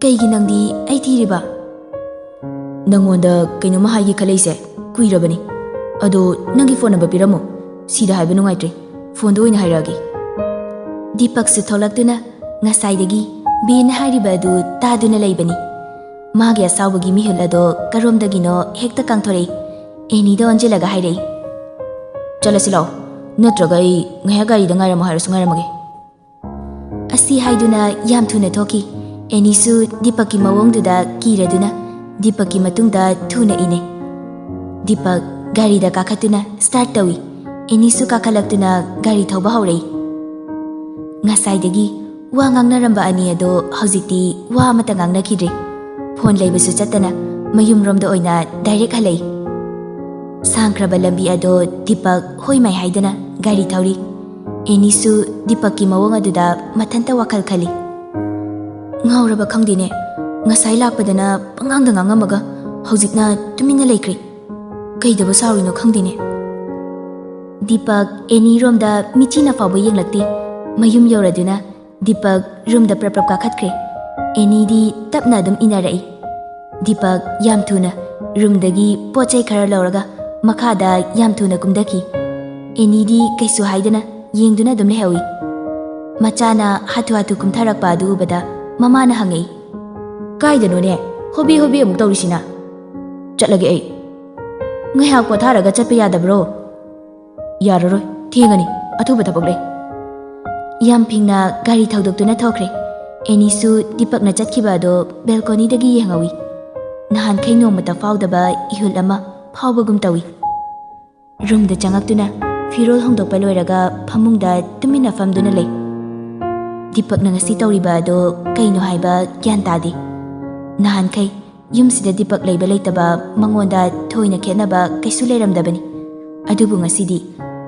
Kaigi nangdi ai thiriba? Nangonda kainoma haigi khaleise kuirabani. Ado nangi phone number piramo. Sida haiba nungaitre. Phone do ina hairagi. Deepak su tholaktuna ngasaidagi Ben hairiba adu taduna laibani. Magi asawagi mihul ado karomdagino hekta kangthorei. Annie da onjelaga hairei. Chalasi lao. Natraga ai ngaya gari da ngairamo hairasu ngairamage. Asi haiduna yam thuna thoki. Annie su Deepak ki mawongduda kiraduna Deepak ki matungda thuna ine. Deepak gari da kakhatuna start tawi. Annie su kakalaktuna gari thauba haurei. Ngasaidagi wa ngangnaramba ani ado haujikti wa amata ngangnakidre. Phone laibasu chatana mayum romda oina direct halai. Sangkraba lambi ado Deepak hoimai haidana gari thauri. Annie su Deepak ki mawong aduda mathanta wakal khali. Ngauraba khangdine. Ngasai lakpadana pangangda ngangamaga haujikna tumina laikri. Kaidaba saurino khangdine. Deepak Annie romda michina fawba yenglakti. Mayum yauraduna Deepak roomda prap kakhatkre. Annie di tapna dum inarai. Deepak yam thuna roomdagi pochai khara lauraga makhada yam thuna kumdaki. Annie di kaisu haidana yengduna dum lehawi. Machana hatu kumtharakpa adu ubada mamana hangai. Kaidano ne hobi amuk tawrisina. Chatlage ai. Ngayak potharaga chatpa yadabro? Yararoi thengani athuba thabak lei. Yam pingna gari thaudoktuna thokre. Annie su Deepak na chatkiba ado balcony dagi yengawi. Nahan khai nomata faudaba ihul ama faubagum tawi. Room da changaktuna firol hongdokpa loiraga phamungda tumina famduna lei. Deepak na ngasi tawriba ado kaino haiba gyan tadi. Nahan khai yumsida Deepak leiba leitaba mangonda thoina khenaba kaisu leiramdabani. Adubu ngasidi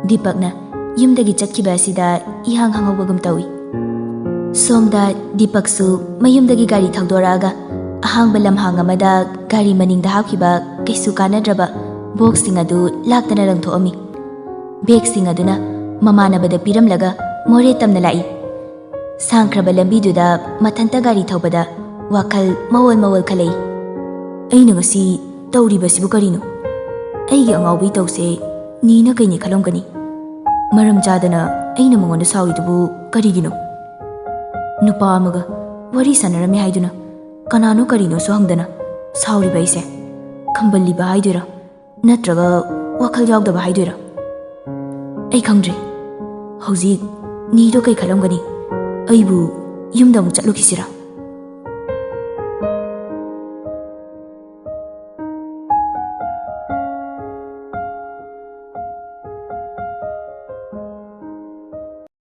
Deepak na yumdagi chatkiba asida ihang hangawagum tawi. Somda Deepak su mayumdagi gari thangdoraga ahangba lamhang amada gari maningda hapkiba kaisu kanadraba box sing adu laktana rangthoami. Bag sing aduna mamanabada piramlaga more tamna lai. Sangkraba lambiduda mathanta gari thaubada wakal mawal khalai. Aina ngasi tawribasibu karino? Aigi angawbi tawse nina kaini khalomgani. Maram chadana aina mangonda sawidubu karigino? Nupa amaga wari sanarami haiduna kanano karino so hangdana sauriba ise khamballiba haidura natraga wakal yawdaba haidura? Ai khangdre hauji nido kai khalamgani aibu yumda amuk chatlukisira.